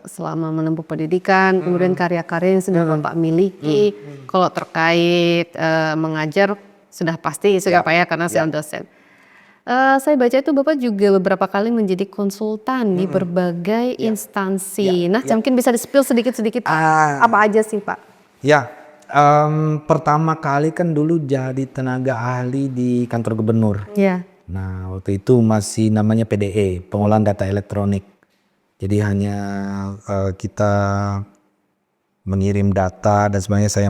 selama menempuh pendidikan, kemudian karya-karya yang sudah Bapak miliki. Kalau terkait mengajar sudah pasti sudah Pak ya, karena saya dosen. Saya baca itu Bapak juga beberapa kali menjadi konsultan di berbagai instansi. Nah mungkin bisa di-spill sedikit-sedikit apa aja sih Pak? Ya, pertama kali kan dulu jadi tenaga ahli di kantor gubernur. Ya. Nah waktu itu masih namanya PDE, pengolahan data elektronik. Jadi hanya kita mengirim data dan sebenarnya saya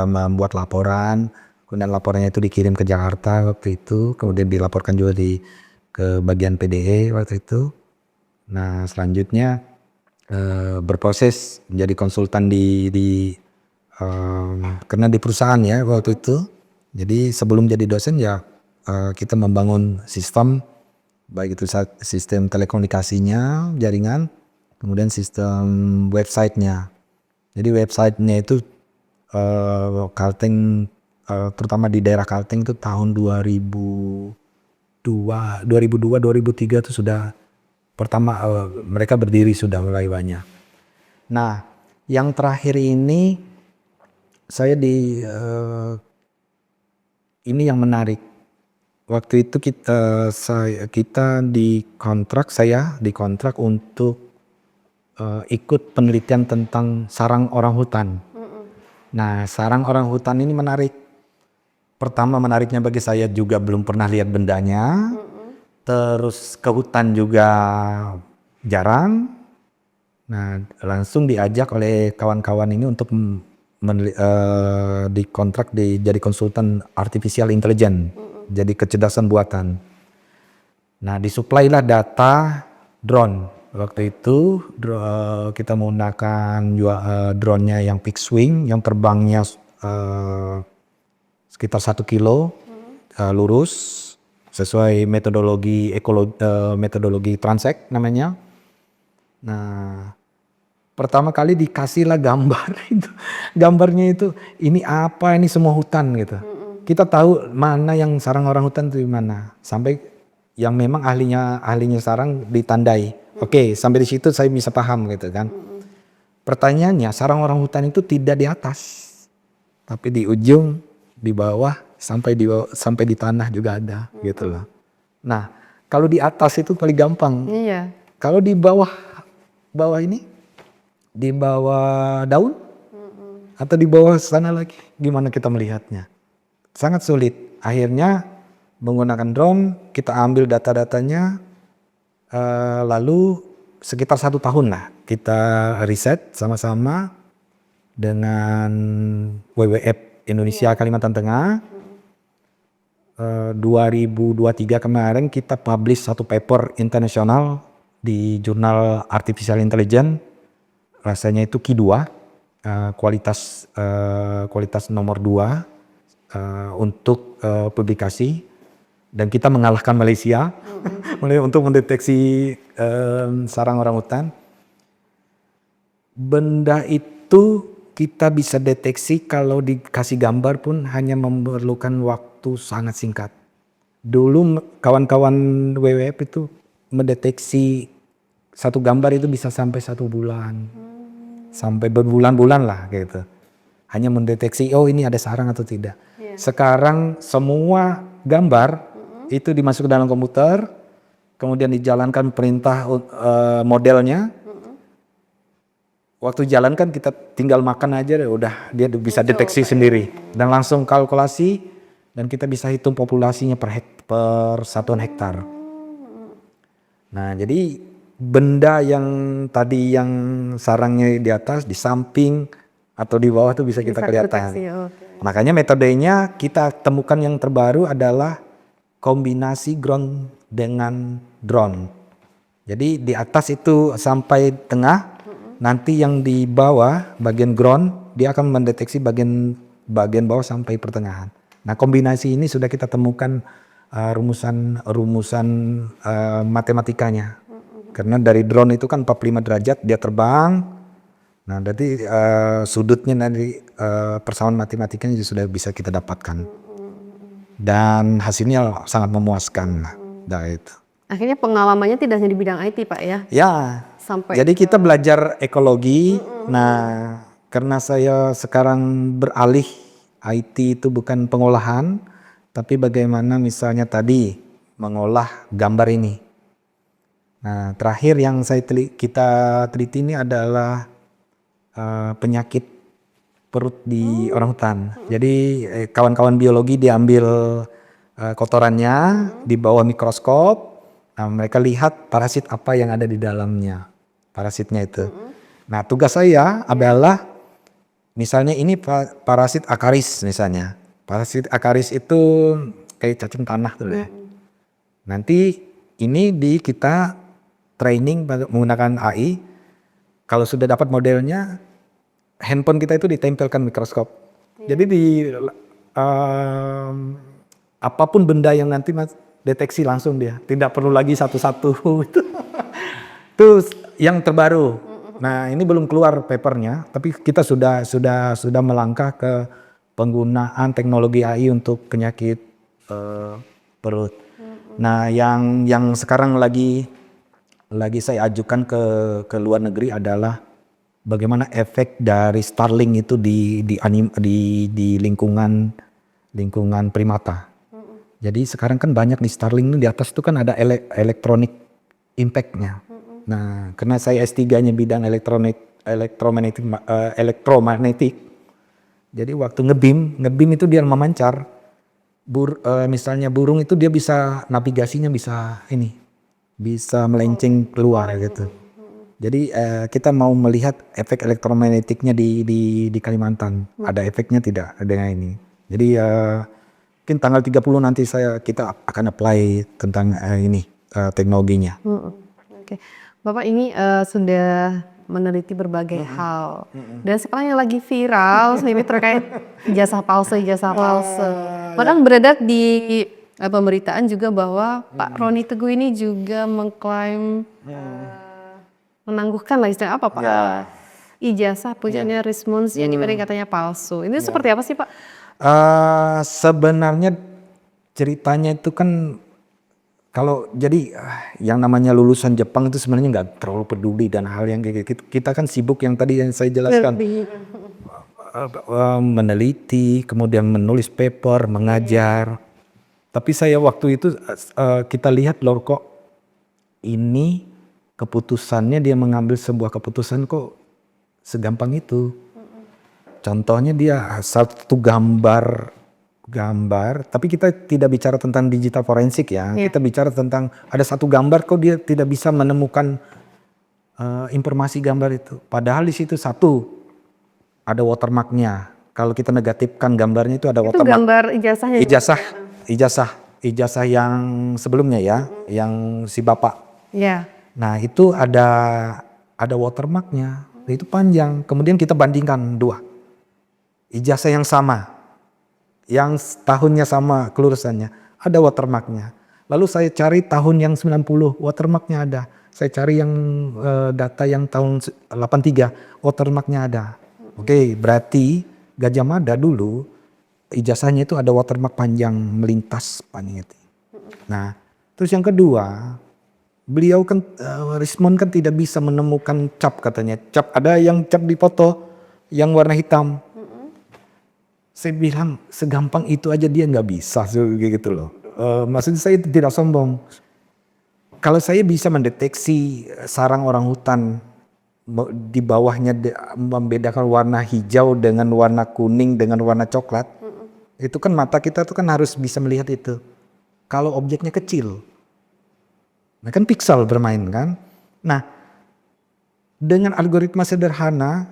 membuat laporan. Kemudian laporannya itu dikirim ke Jakarta waktu itu, kemudian dilaporkan juga ke bagian PDE waktu itu. Nah selanjutnya berproses menjadi konsultan karena di perusahaan ya waktu itu. Jadi sebelum jadi dosen ya kita membangun sistem, baik itu sistem telekomunikasinya, jaringan, kemudian sistem websitenya. Jadi websitenya itu Kalteng, terutama di daerah Kalteng itu tahun 2003 itu sudah pertama mereka berdiri, sudah mulai banyak. Nah yang terakhir ini saya ini yang menarik. Waktu itu kita saya dikontrak untuk ikut penelitian tentang sarang orang hutan. Nah sarang orang hutan ini menarik. Pertama menariknya bagi saya juga belum pernah lihat bendanya. Terus ke hutan juga jarang. Nah langsung diajak oleh kawan-kawan ini untuk dikontrak jadi konsultan artificial intelligence. Jadi kecerdasan buatan. Nah disuplailah data drone. Waktu itu kita menggunakan drone-nya yang fixed wing, yang terbangnya sekitar 1 kilo lurus sesuai metodologi transect namanya. Nah pertama kali dikasihlah gambar itu, gambarnya itu ini apa, ini semua hutan gitu. Kita tahu mana yang sarang orang hutan itu di mana, sampai yang memang ahlinya sarang ditandai. Oke, sampai di situ saya bisa paham gitu kan. Pertanyaannya sarang orang hutan itu tidak di atas, tapi di ujung, di bawah, sampai di tanah juga ada gitu loh. Nah Kalau di atas itu paling gampang. Iya. Kalau di bawah ini, di bawah daun atau di bawah sana lagi, gimana kita melihatnya? Sangat sulit. Akhirnya menggunakan drone kita ambil data-datanya, lalu sekitar 1 tahun lah kita riset sama-sama dengan WWF Indonesia Kalimantan Tengah. 2023 kemarin kita publish satu paper internasional di jurnal Artificial Intelligence, rasanya itu Q2, kualitas nomor 2 untuk publikasi, dan kita mengalahkan Malaysia untuk mendeteksi sarang orangutan. Benda itu kita bisa deteksi kalau dikasih gambar pun hanya memerlukan waktu sangat singkat. Dulu kawan-kawan WWF itu mendeteksi satu gambar itu bisa sampai 1 bulan. Sampai berbulan-bulan lah gitu. Hanya mendeteksi, oh ini ada sarang atau tidak. Sekarang semua gambar itu dimasuk ke dalam komputer, kemudian dijalankan perintah modelnya. Waktu jalankan kita tinggal makan aja, udah dia bisa deteksi sendiri dan langsung kalkulasi, dan kita bisa hitung populasinya per satuan hektar. Nah, jadi benda yang tadi yang sarangnya di atas, di samping atau di bawah itu bisa kita kelihatan. Makanya metodenya kita temukan yang terbaru adalah kombinasi ground dengan drone. Jadi di atas itu sampai tengah, nanti yang di bawah bagian ground dia akan mendeteksi bagian bawah sampai pertengahan. Nah, kombinasi ini sudah kita temukan rumusan matematikanya. Karena dari drone itu kan 45 derajat dia terbang. Nah, berarti sudutnya dari persamaan matematikanya sudah bisa kita dapatkan. Dan hasilnya sangat memuaskan lah dari itu. Akhirnya pengalamannya tidak hanya di bidang IT, Pak ya? Ya. Sampai jadi kita belajar ekologi. Nah, karena saya sekarang beralih IT itu bukan pengolahan, tapi bagaimana misalnya tadi mengolah gambar ini. Nah, terakhir yang kita teliti ini adalah penyakit perut di orangutan. Jadi kawan-kawan biologi diambil kotorannya, di bawah mikroskop. Nah, mereka lihat parasit apa yang ada di dalamnya. Parasitnya itu. Nah, tugas saya adalah misalnya ini parasit akaris misalnya. Parasit akaris itu kayak cacing tanah tuh deh. Nanti ini kita training menggunakan AI. Kalau sudah dapat modelnya, handphone kita itu ditempelkan mikroskop. Jadi apapun benda yang nanti deteksi langsung dia. Tidak perlu lagi satu-satu. Itu yang terbaru. Nah, ini belum keluar papernya, tapi kita sudah melangkah ke penggunaan teknologi AI untuk penyakit perut. Nah, yang sekarang lagi saya ajukan ke luar negeri adalah bagaimana efek dari Starlink itu di lingkungan primata. Jadi sekarang kan banyak nih Starlink di atas itu kan ada electronic impact-nya. Nah, karena saya S3-nya bidang elektromagnetik. Jadi waktu ngebeam itu dia memancar. Misalnya burung itu dia bisa navigasinya bisa melenceng keluar gitu. Jadi kita mau melihat efek elektromagnetiknya di Kalimantan. Ada efeknya tidak dengan ini. Jadi mungkin tanggal 30 nanti kita akan apply tentang teknologinya. Oke. Bapak ini sudah meneliti berbagai hal, dan sekarang yang lagi viral sebenarnya terkait ijazah palsu. Padahal beredar di pemberitaan juga bahwa Pak Roni Teguh ini juga mengklaim menangguhkan lah istilah apa Pak? Ijazah pujiannya Rismons yang katanya palsu. Ini seperti apa sih Pak? Sebenarnya ceritanya itu kan kalau jadi yang namanya lulusan Jepang itu sebenarnya nggak terlalu peduli dan hal yang kayak gitu. Kita kan sibuk yang tadi yang saya jelaskan. Meneliti, kemudian menulis paper, mengajar. Tapi saya waktu itu kita lihat loh kok ini keputusannya, dia mengambil sebuah keputusan kok segampang itu. Contohnya dia satu gambar, tapi kita tidak bicara tentang digital forensik ya. Kita bicara tentang ada satu gambar kok dia tidak bisa menemukan informasi gambar itu. Padahal di situ satu ada watermarknya. Kalau kita negatifkan gambarnya itu ada Itu watermark. gambar ijazahnya. Ijazah yang sebelumnya ya, yang si bapak. Ya. Nah itu ada watermarknya, itu panjang. Kemudian kita bandingkan dua ijazah yang sama, yang tahunnya sama kelulusannya, ada watermarknya. Lalu saya cari tahun yang 90, watermarknya ada. Saya cari yang data yang tahun 83, watermarknya ada. Oke, berarti Gajah Mada dulu ijazahnya itu ada watermark panjang melintas panjang itu. Nah, terus yang kedua, beliau kan Rismon kan tidak bisa menemukan cap katanya. Cap ada yang cap di foto yang warna hitam. Saya bilang segampang itu aja dia nggak bisa gitu loh. Maksud saya itu tidak sombong. Kalau saya bisa mendeteksi sarang orang hutan di bawahnya membedakan warna hijau dengan warna kuning dengan warna coklat, itu kan mata kita tuh kan harus bisa melihat itu. Kalau objeknya kecil, nah kan piksel bermain kan. Nah dengan algoritma sederhana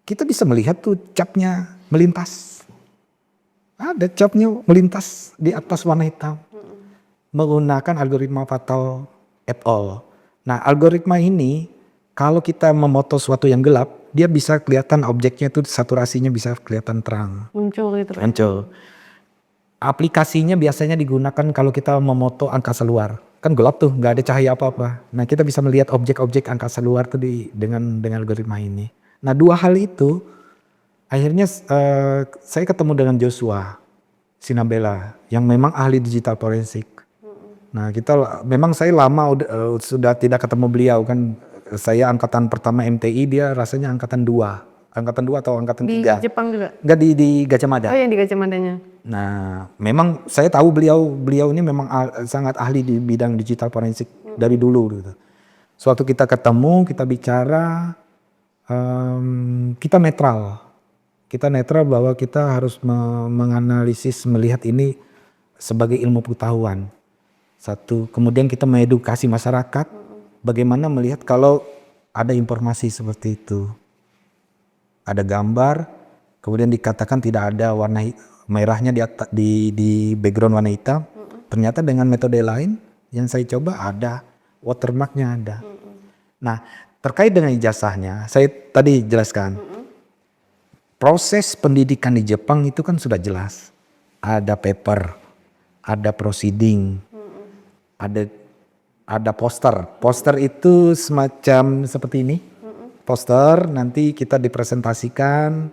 kita bisa melihat tuh capnya melintas. Ada capnya melintas di atas warna hitam. Menggunakan algoritma Fatal et al. Nah algoritma ini kalau kita memoto sesuatu yang gelap, dia bisa kelihatan objeknya itu saturasinya bisa kelihatan terang. Muncul gitu. Muncul. Aplikasinya biasanya digunakan kalau kita memoto angkasa luar. Kan gelap tuh, nggak ada cahaya apa-apa. Nah kita bisa melihat objek-objek angkasa luar tuh dengan algoritma ini. Nah dua hal itu, akhirnya saya ketemu dengan Joshua Sinabela yang memang ahli digital forensik. Nah memang saya lama sudah tidak ketemu beliau kan. Saya angkatan pertama MTI, dia rasanya angkatan 2 atau angkatan 3. Di Jepang juga? Enggak, di Gajah Mada. Oh yang di Gajah Madanya. Nah memang saya tahu beliau ini memang sangat ahli di bidang digital forensik dari dulu gitu. Suatu kita ketemu, kita bicara, kita netral bahwa kita harus menganalisis, melihat ini sebagai ilmu pengetahuan. Satu, kemudian kita mengedukasi masyarakat bagaimana melihat kalau ada informasi seperti itu. Ada gambar, kemudian dikatakan tidak ada warna merahnya di background warna hitam. Ternyata dengan metode lain yang saya coba ada, watermarknya ada. Nah terkait dengan ijazahnya, saya tadi jelaskan. Proses pendidikan di Jepang itu kan sudah jelas. Ada paper, ada proceeding, ada poster. Poster itu semacam seperti ini. Poster nanti kita dipresentasikan,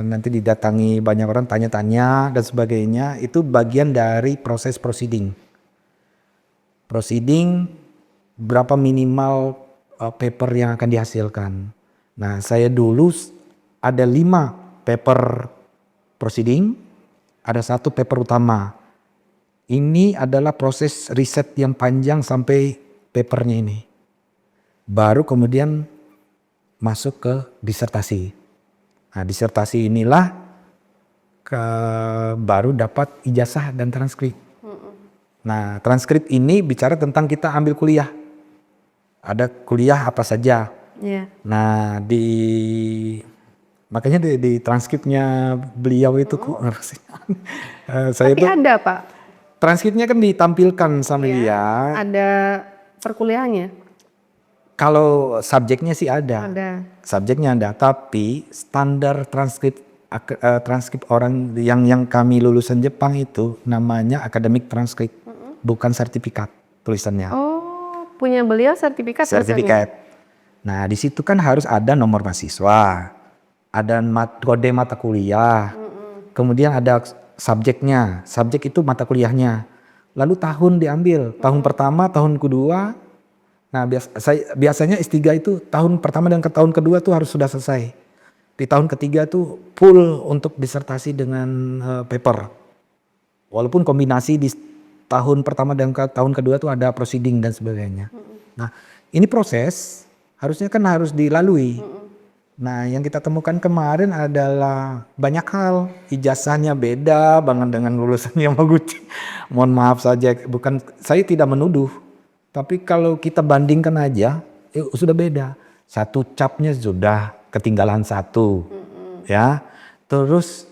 nanti didatangi banyak orang tanya-tanya dan sebagainya. Itu bagian dari proses proceeding. Proceeding berapa minimal paper yang akan dihasilkan. Nah saya dulu ada 5 paper proceeding, ada 1 paper utama. Ini adalah proses riset yang panjang sampai papernya ini. Baru kemudian masuk ke disertasi. Nah disertasi inilah baru dapat ijazah dan transkrip. Nah transkrip ini bicara tentang kita ambil kuliah. Ada kuliah apa saja. Nah makanya di transkripnya beliau itu Tapi ada Pak? Transkripnya kan ditampilkan sama dia. Ada perkuliahannya? Kalau subjeknya sih ada. Subjeknya ada, tapi standar transkrip orang yang kami lulusan Jepang itu namanya akademik transkrip, bukan sertifikat tulisannya. Oh, punya beliau sertifikat? Sertifikat. Nah di situ kan harus ada nomor mahasiswa, ada kode mata kuliah, kemudian ada subjeknya, subjek itu mata kuliahnya. Lalu tahun diambil, tahun pertama, tahun kedua. Nah biasanya S3 itu tahun pertama dan tahun kedua tuh harus sudah selesai. Di tahun ketiga tuh full untuk disertasi dengan paper. Walaupun kombinasi di tahun pertama dan tahun kedua tuh ada proceeding dan sebagainya. Nah, ini proses harusnya kan harus dilalui. Nah, yang kita temukan kemarin adalah banyak hal. Ijazahnya beda banget dengan lulusan Yamaguchi. Mohon maaf saja, bukan saya tidak menuduh. Tapi kalau kita bandingkan aja, sudah beda. Satu capnya sudah ketinggalan satu, ya. Terus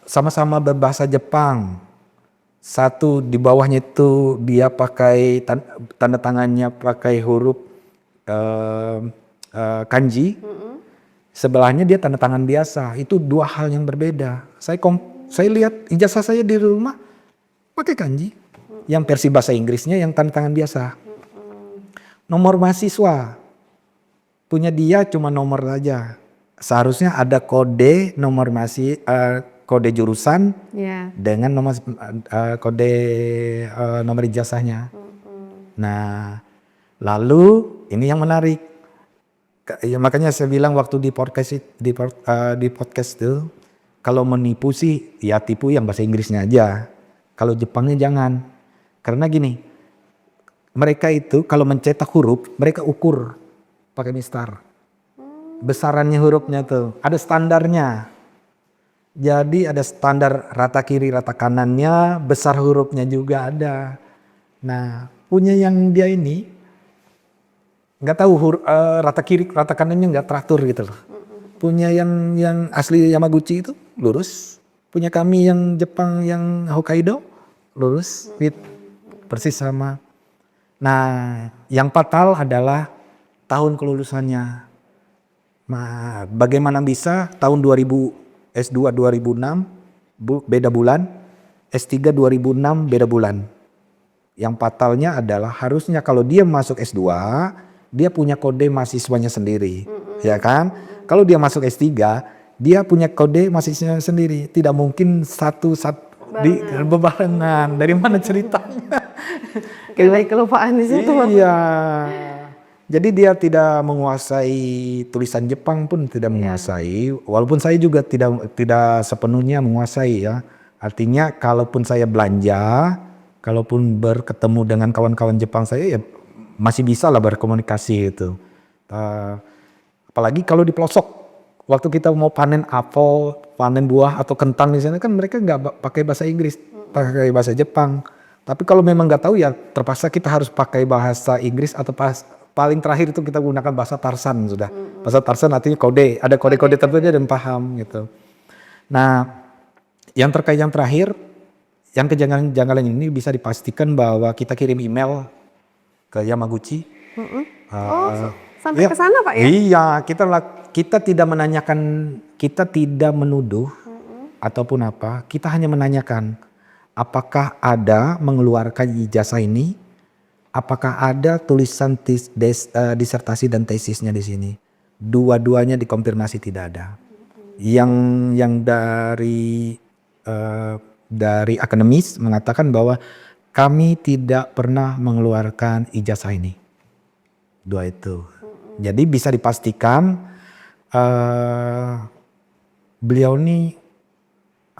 sama-sama berbahasa Jepang. Satu di bawahnya itu dia pakai tanda tangannya pakai huruf kanji. Sebelahnya dia tanda tangan biasa. Itu dua hal yang berbeda. Saya lihat ijazah saya di rumah pakai kanji. Yang versi bahasa Inggrisnya yang tanda tangan biasa. Nomor mahasiswa punya dia cuma nomor aja. Seharusnya ada kode nomor kode jurusan dengan nomor kode nomor ijazahnya. Nah, lalu ini yang menarik. Ya, makanya saya bilang waktu di podcast itu kalau menipu sih ya tipu yang bahasa Inggrisnya aja. Kalau Jepangnya jangan. Karena gini, mereka itu kalau mencetak huruf mereka ukur pakai mistar. Besarannya hurufnya tuh ada standarnya. Jadi ada standar rata kiri rata kanannya, besar hurufnya juga ada. Nah, punya yang dia ini nggak tahu rata kiri rata kanannya nggak teratur gitu loh. Punya yang asli Yamaguchi itu lurus. Punya kami yang Jepang yang Hokkaido lurus, persis sama. Nah, yang fatal adalah tahun kelulusannya. Nah, bagaimana bisa tahun 2000 S2 2006 beda bulan, S3 2006 beda bulan. Yang fatalnya adalah harusnya kalau dia masuk S2, dia punya kode mahasiswanya sendiri, ya kan? Kalau dia masuk S3, dia punya kode mahasiswanya sendiri. Tidak mungkin satu bebarengan. Dari mana ceritanya? Kayak kelupaan di situ. Iya. Jadi dia tidak menguasai tulisan Jepang pun tidak menguasai. Walaupun saya juga tidak sepenuhnya menguasai ya. Artinya kalaupun saya belanja, kalaupun berketemu dengan kawan-kawan Jepang saya ya masih bisa lah berkomunikasi itu. Apalagi kalau di pelosok, waktu kita mau panen apel, panen buah atau kentang di sana kan mereka nggak pakai bahasa Inggris, pakai bahasa Jepang. Tapi kalau memang nggak tahu ya terpaksa kita harus pakai bahasa Inggris atau paling terakhir itu kita gunakan bahasa Tarsan sudah. Bahasa Tarsan artinya kode, ada kode-kode tertentu dan paham gitu. Nah, yang terkait yang terakhir, yang kejanggalan ini bisa dipastikan bahwa kita kirim email ke Yamaguchi. Sampai ke sana Pak ya? Iya, kita tidak menanyakan, kita tidak menuduh ataupun apa, kita hanya menanyakan apakah ada mengeluarkan ijazah ini, apakah ada tulisan disertasi dan tesisnya di sini. Dua-duanya dikonfirmasi tidak ada. Yang dari akademis mengatakan bahwa kami tidak pernah mengeluarkan ijazah ini. Dua itu. Jadi bisa dipastikan beliau ini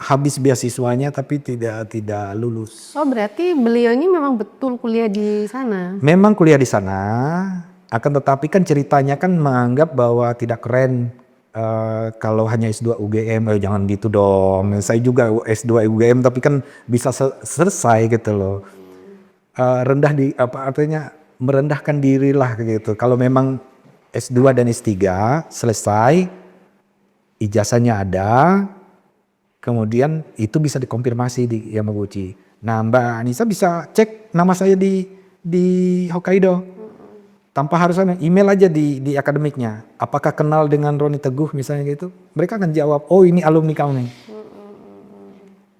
habis beasiswanya tapi tidak lulus. Oh berarti beliau ini memang betul kuliah di sana? Memang kuliah di sana, akan tetapi kan ceritanya kan menganggap bahwa tidak keren kalau hanya S2 UGM. Jangan gitu dong, saya juga S2 UGM tapi kan bisa selesai gitu loh. Merendahkan diri lah gitu. Kalau memang S2 dan S3 selesai, ijazahnya ada, kemudian itu bisa dikonfirmasi di Yamaguchi. Nah, Mbak Anissa bisa cek nama saya di Hokkaido. Tanpa harus email aja di akademiknya. Apakah kenal dengan Roni Teguh misalnya gitu? Mereka akan jawab, oh ini alumni kami.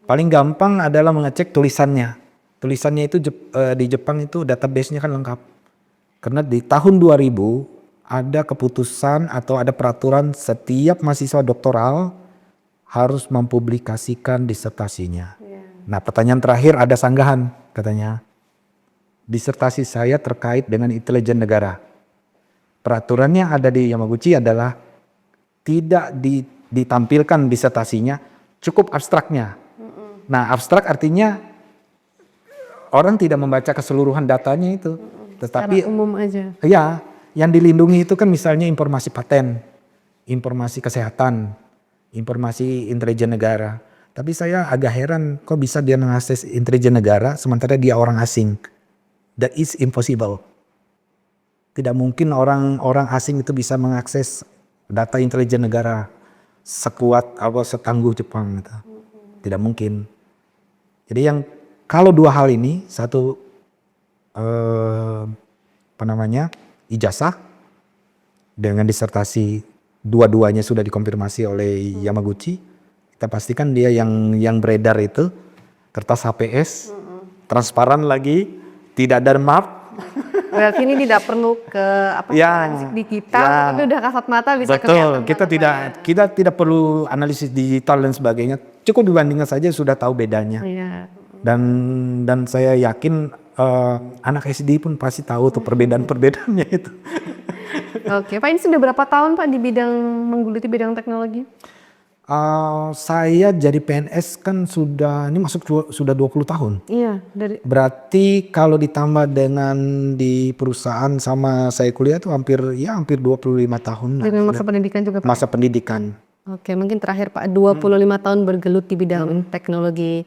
Paling gampang adalah mengecek tulisannya. Tulisannya itu di Jepang itu database-nya kan lengkap. Karena di tahun 2000 ada keputusan atau ada peraturan setiap mahasiswa doktoral harus mempublikasikan disertasinya. Nah, pertanyaan terakhir ada sanggahan katanya. Disertasi saya terkait dengan intelijen negara. Peraturannya ada di Yamaguchi adalah tidak ditampilkan disertasinya, cukup abstraknya. Nah, abstrak artinya orang tidak membaca keseluruhan datanya itu. Tetapi Secara umum aja. ya, yang dilindungi itu kan misalnya informasi paten, informasi kesehatan, informasi intelijen negara. Tapi saya agak heran kok bisa dia mengakses intelijen negara sementara dia orang asing. That is impossible. Tidak mungkin orang asing itu bisa mengakses data intelijen negara sekuat atau setangguh Jepang gitu. Tidak mungkin. Jadi yang kalau dua hal ini, satu ijazah dengan disertasi dua-duanya sudah dikonfirmasi oleh Yamaguchi, kita pastikan dia yang beredar itu kertas HPS, transparan lagi, tidak ada map. Berarti ini tidak perlu ke forensik digital, tapi udah kasat mata bisa kelihatan. Betul, kita tidak perlu analisis digital dan sebagainya. Cukup dibandingkan saja sudah tahu bedanya. Iya. Dan saya yakin anak SD pun pasti tahu tuh perbedaan-perbedaannya itu. Oke, Pak, ini sudah berapa tahun Pak di bidang menggeluti bidang teknologi? Saya jadi PNS kan sudah 20 tahun. Iya, Berarti kalau ditambah dengan di perusahaan sama saya kuliah itu hampir 25 tahun. Dengan masa pendidikan juga Pak? Masa pendidikan. Oke, mungkin terakhir Pak, 25 tahun bergelut di bidang teknologi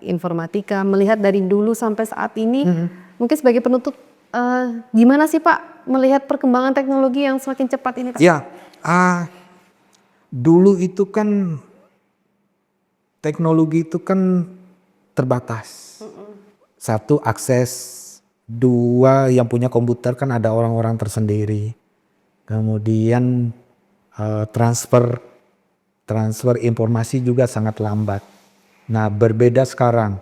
informatika, melihat dari dulu sampai saat ini, mungkin sebagai penutup, gimana sih Pak melihat perkembangan teknologi yang semakin cepat ini Pak? Ya, dulu itu kan teknologi itu kan terbatas. Satu, akses. Dua, yang punya komputer kan ada orang-orang tersendiri. Kemudian transfer informasi juga sangat lambat. Nah, berbeda sekarang.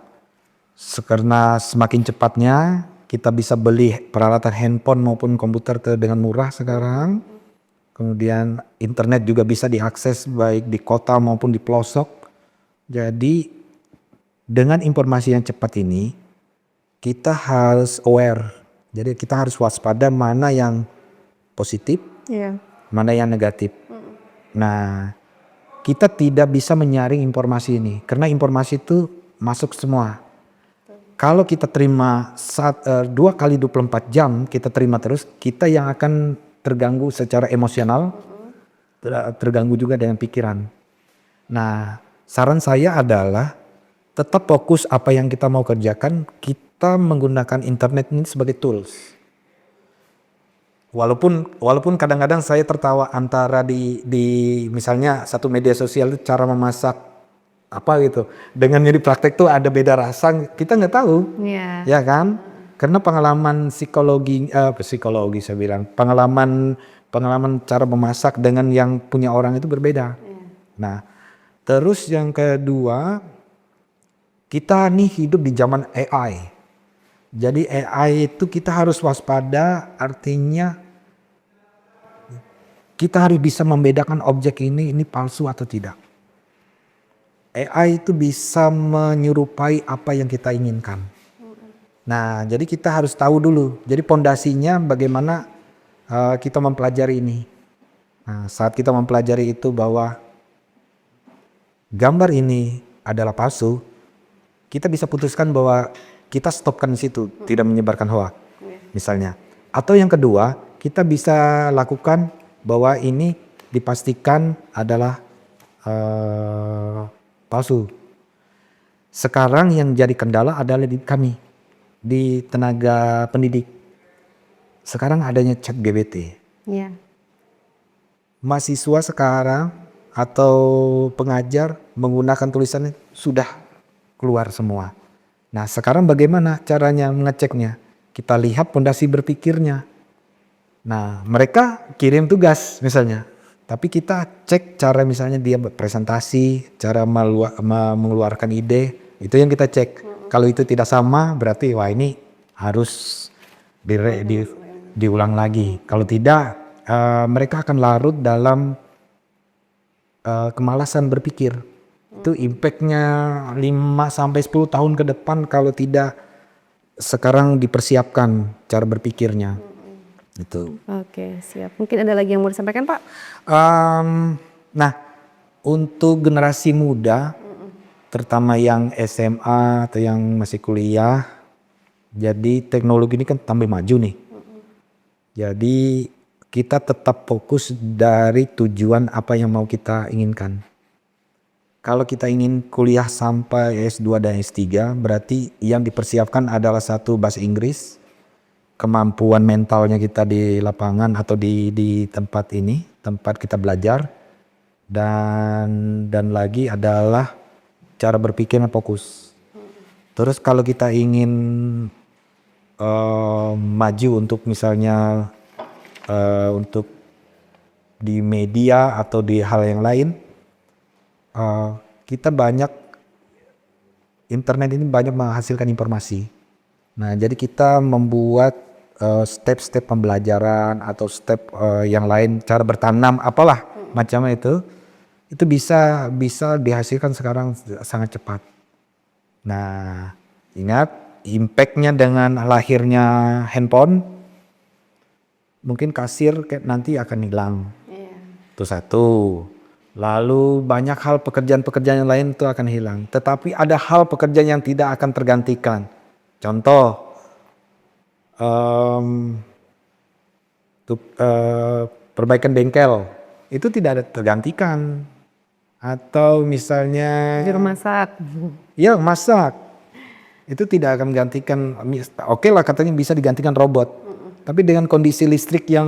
Karena semakin cepatnya kita bisa beli peralatan handphone maupun komputer dengan murah sekarang. Kemudian internet juga bisa diakses baik di kota maupun di pelosok. Jadi dengan informasi yang cepat ini kita harus aware. Jadi kita harus waspada mana yang positif, mana yang negatif. Nah, kita tidak bisa menyaring informasi ini karena informasi itu masuk semua. Kalau kita terima 2 kali 24 jam kita terima terus, kita yang akan terganggu secara emosional, terganggu juga dengan pikiran. Nah, saran saya adalah tetap fokus apa yang kita mau kerjakan, kita menggunakan internet ini sebagai tools. Walaupun kadang-kadang saya tertawa antara di misalnya satu media sosial itu cara memasak apa gitu, dengan yang di praktek tuh ada beda rasa, kita nggak tahu, ya kan? Karena pengalaman psikologi saya bilang, pengalaman cara memasak dengan yang punya orang itu berbeda. Nah, terus yang kedua, kita nih hidup di zaman AI. Jadi AI itu kita harus waspada, artinya kita harus bisa membedakan objek ini palsu atau tidak. AI itu bisa menyerupai apa yang kita inginkan. Nah, jadi kita harus tahu dulu. Jadi pondasinya bagaimana kita mempelajari ini. Nah, saat kita mempelajari itu bahwa gambar ini adalah palsu, kita bisa putuskan bahwa kita stopkan di situ, tidak menyebarkan hoax, misalnya. Atau yang kedua, kita bisa lakukan bahwa ini dipastikan adalah palsu. Sekarang yang jadi kendala adalah di kami, di tenaga pendidik. Sekarang adanya ChatGPT. Mahasiswa sekarang atau pengajar menggunakan tulisannya sudah keluar semua. Nah, sekarang bagaimana caranya mengeceknya? Kita lihat pondasi berpikirnya. Nah, mereka kirim tugas misalnya. Tapi kita cek cara misalnya dia presentasi, cara mengeluarkan ide, itu yang kita cek. Kalau itu tidak sama berarti wah ini harus diulang lagi. Kalau tidak mereka akan larut dalam kemalasan berpikir. Itu impactnya 5-10 tahun ke depan kalau tidak sekarang dipersiapkan cara berpikirnya. Itu. Oke, siap. Mungkin ada lagi yang mau disampaikan Pak? Nah, untuk generasi muda, terutama yang SMA atau yang masih kuliah. Jadi teknologi ini kan tambah maju nih. Jadi kita tetap fokus dari tujuan apa yang mau kita inginkan. Kalau kita ingin kuliah sampai S2 dan S3, berarti yang dipersiapkan adalah satu bahasa Inggris, kemampuan mentalnya kita di lapangan atau di tempat ini, tempat kita belajar, dan lagi adalah cara berpikir yang fokus. Terus kalau kita ingin maju untuk misalnya untuk di media atau di hal yang lain, kita internet ini banyak menghasilkan informasi. Nah, jadi kita membuat step-step pembelajaran atau step yang lain, cara bertanam apalah macamnya itu bisa dihasilkan sekarang sangat cepat. Nah, ingat impact-nya dengan lahirnya handphone, mungkin kasir nanti akan hilang. Itu satu. Lalu banyak hal pekerjaan-pekerjaan yang lain itu akan hilang. Tetapi ada hal pekerjaan yang tidak akan tergantikan. Contoh, perbaikan bengkel itu tidak ada tergantikan. Atau misalnya Juru masak. ya masak itu tidak akan menggantikan. Oke lah katanya bisa digantikan robot. Tapi dengan kondisi listrik yang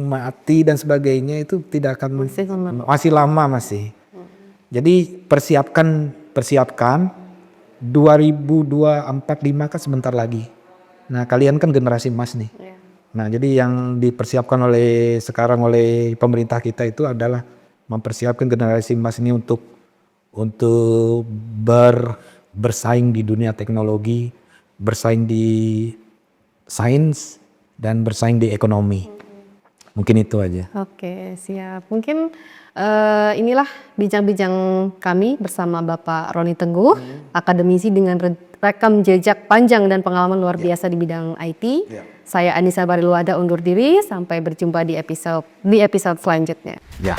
mati dan sebagainya itu tidak akan masih lama. Jadi persiapkan 2024-2025 kan sebentar lagi. Nah, kalian kan generasi emas nih. Nah, jadi yang dipersiapkan sekarang oleh pemerintah kita itu adalah mempersiapkan generasi emas ini untuk bersaing di dunia teknologi, bersaing di sains, dan bersaing di ekonomi. Mungkin itu aja. Oke, siap. Mungkin inilah bincang-bincang kami bersama Bapak Roni Teguh, akademisi dengan rekam jejak panjang dan pengalaman luar biasa di bidang IT. Saya Anissa Bariluada undur diri, sampai berjumpa di episode selanjutnya. Ya.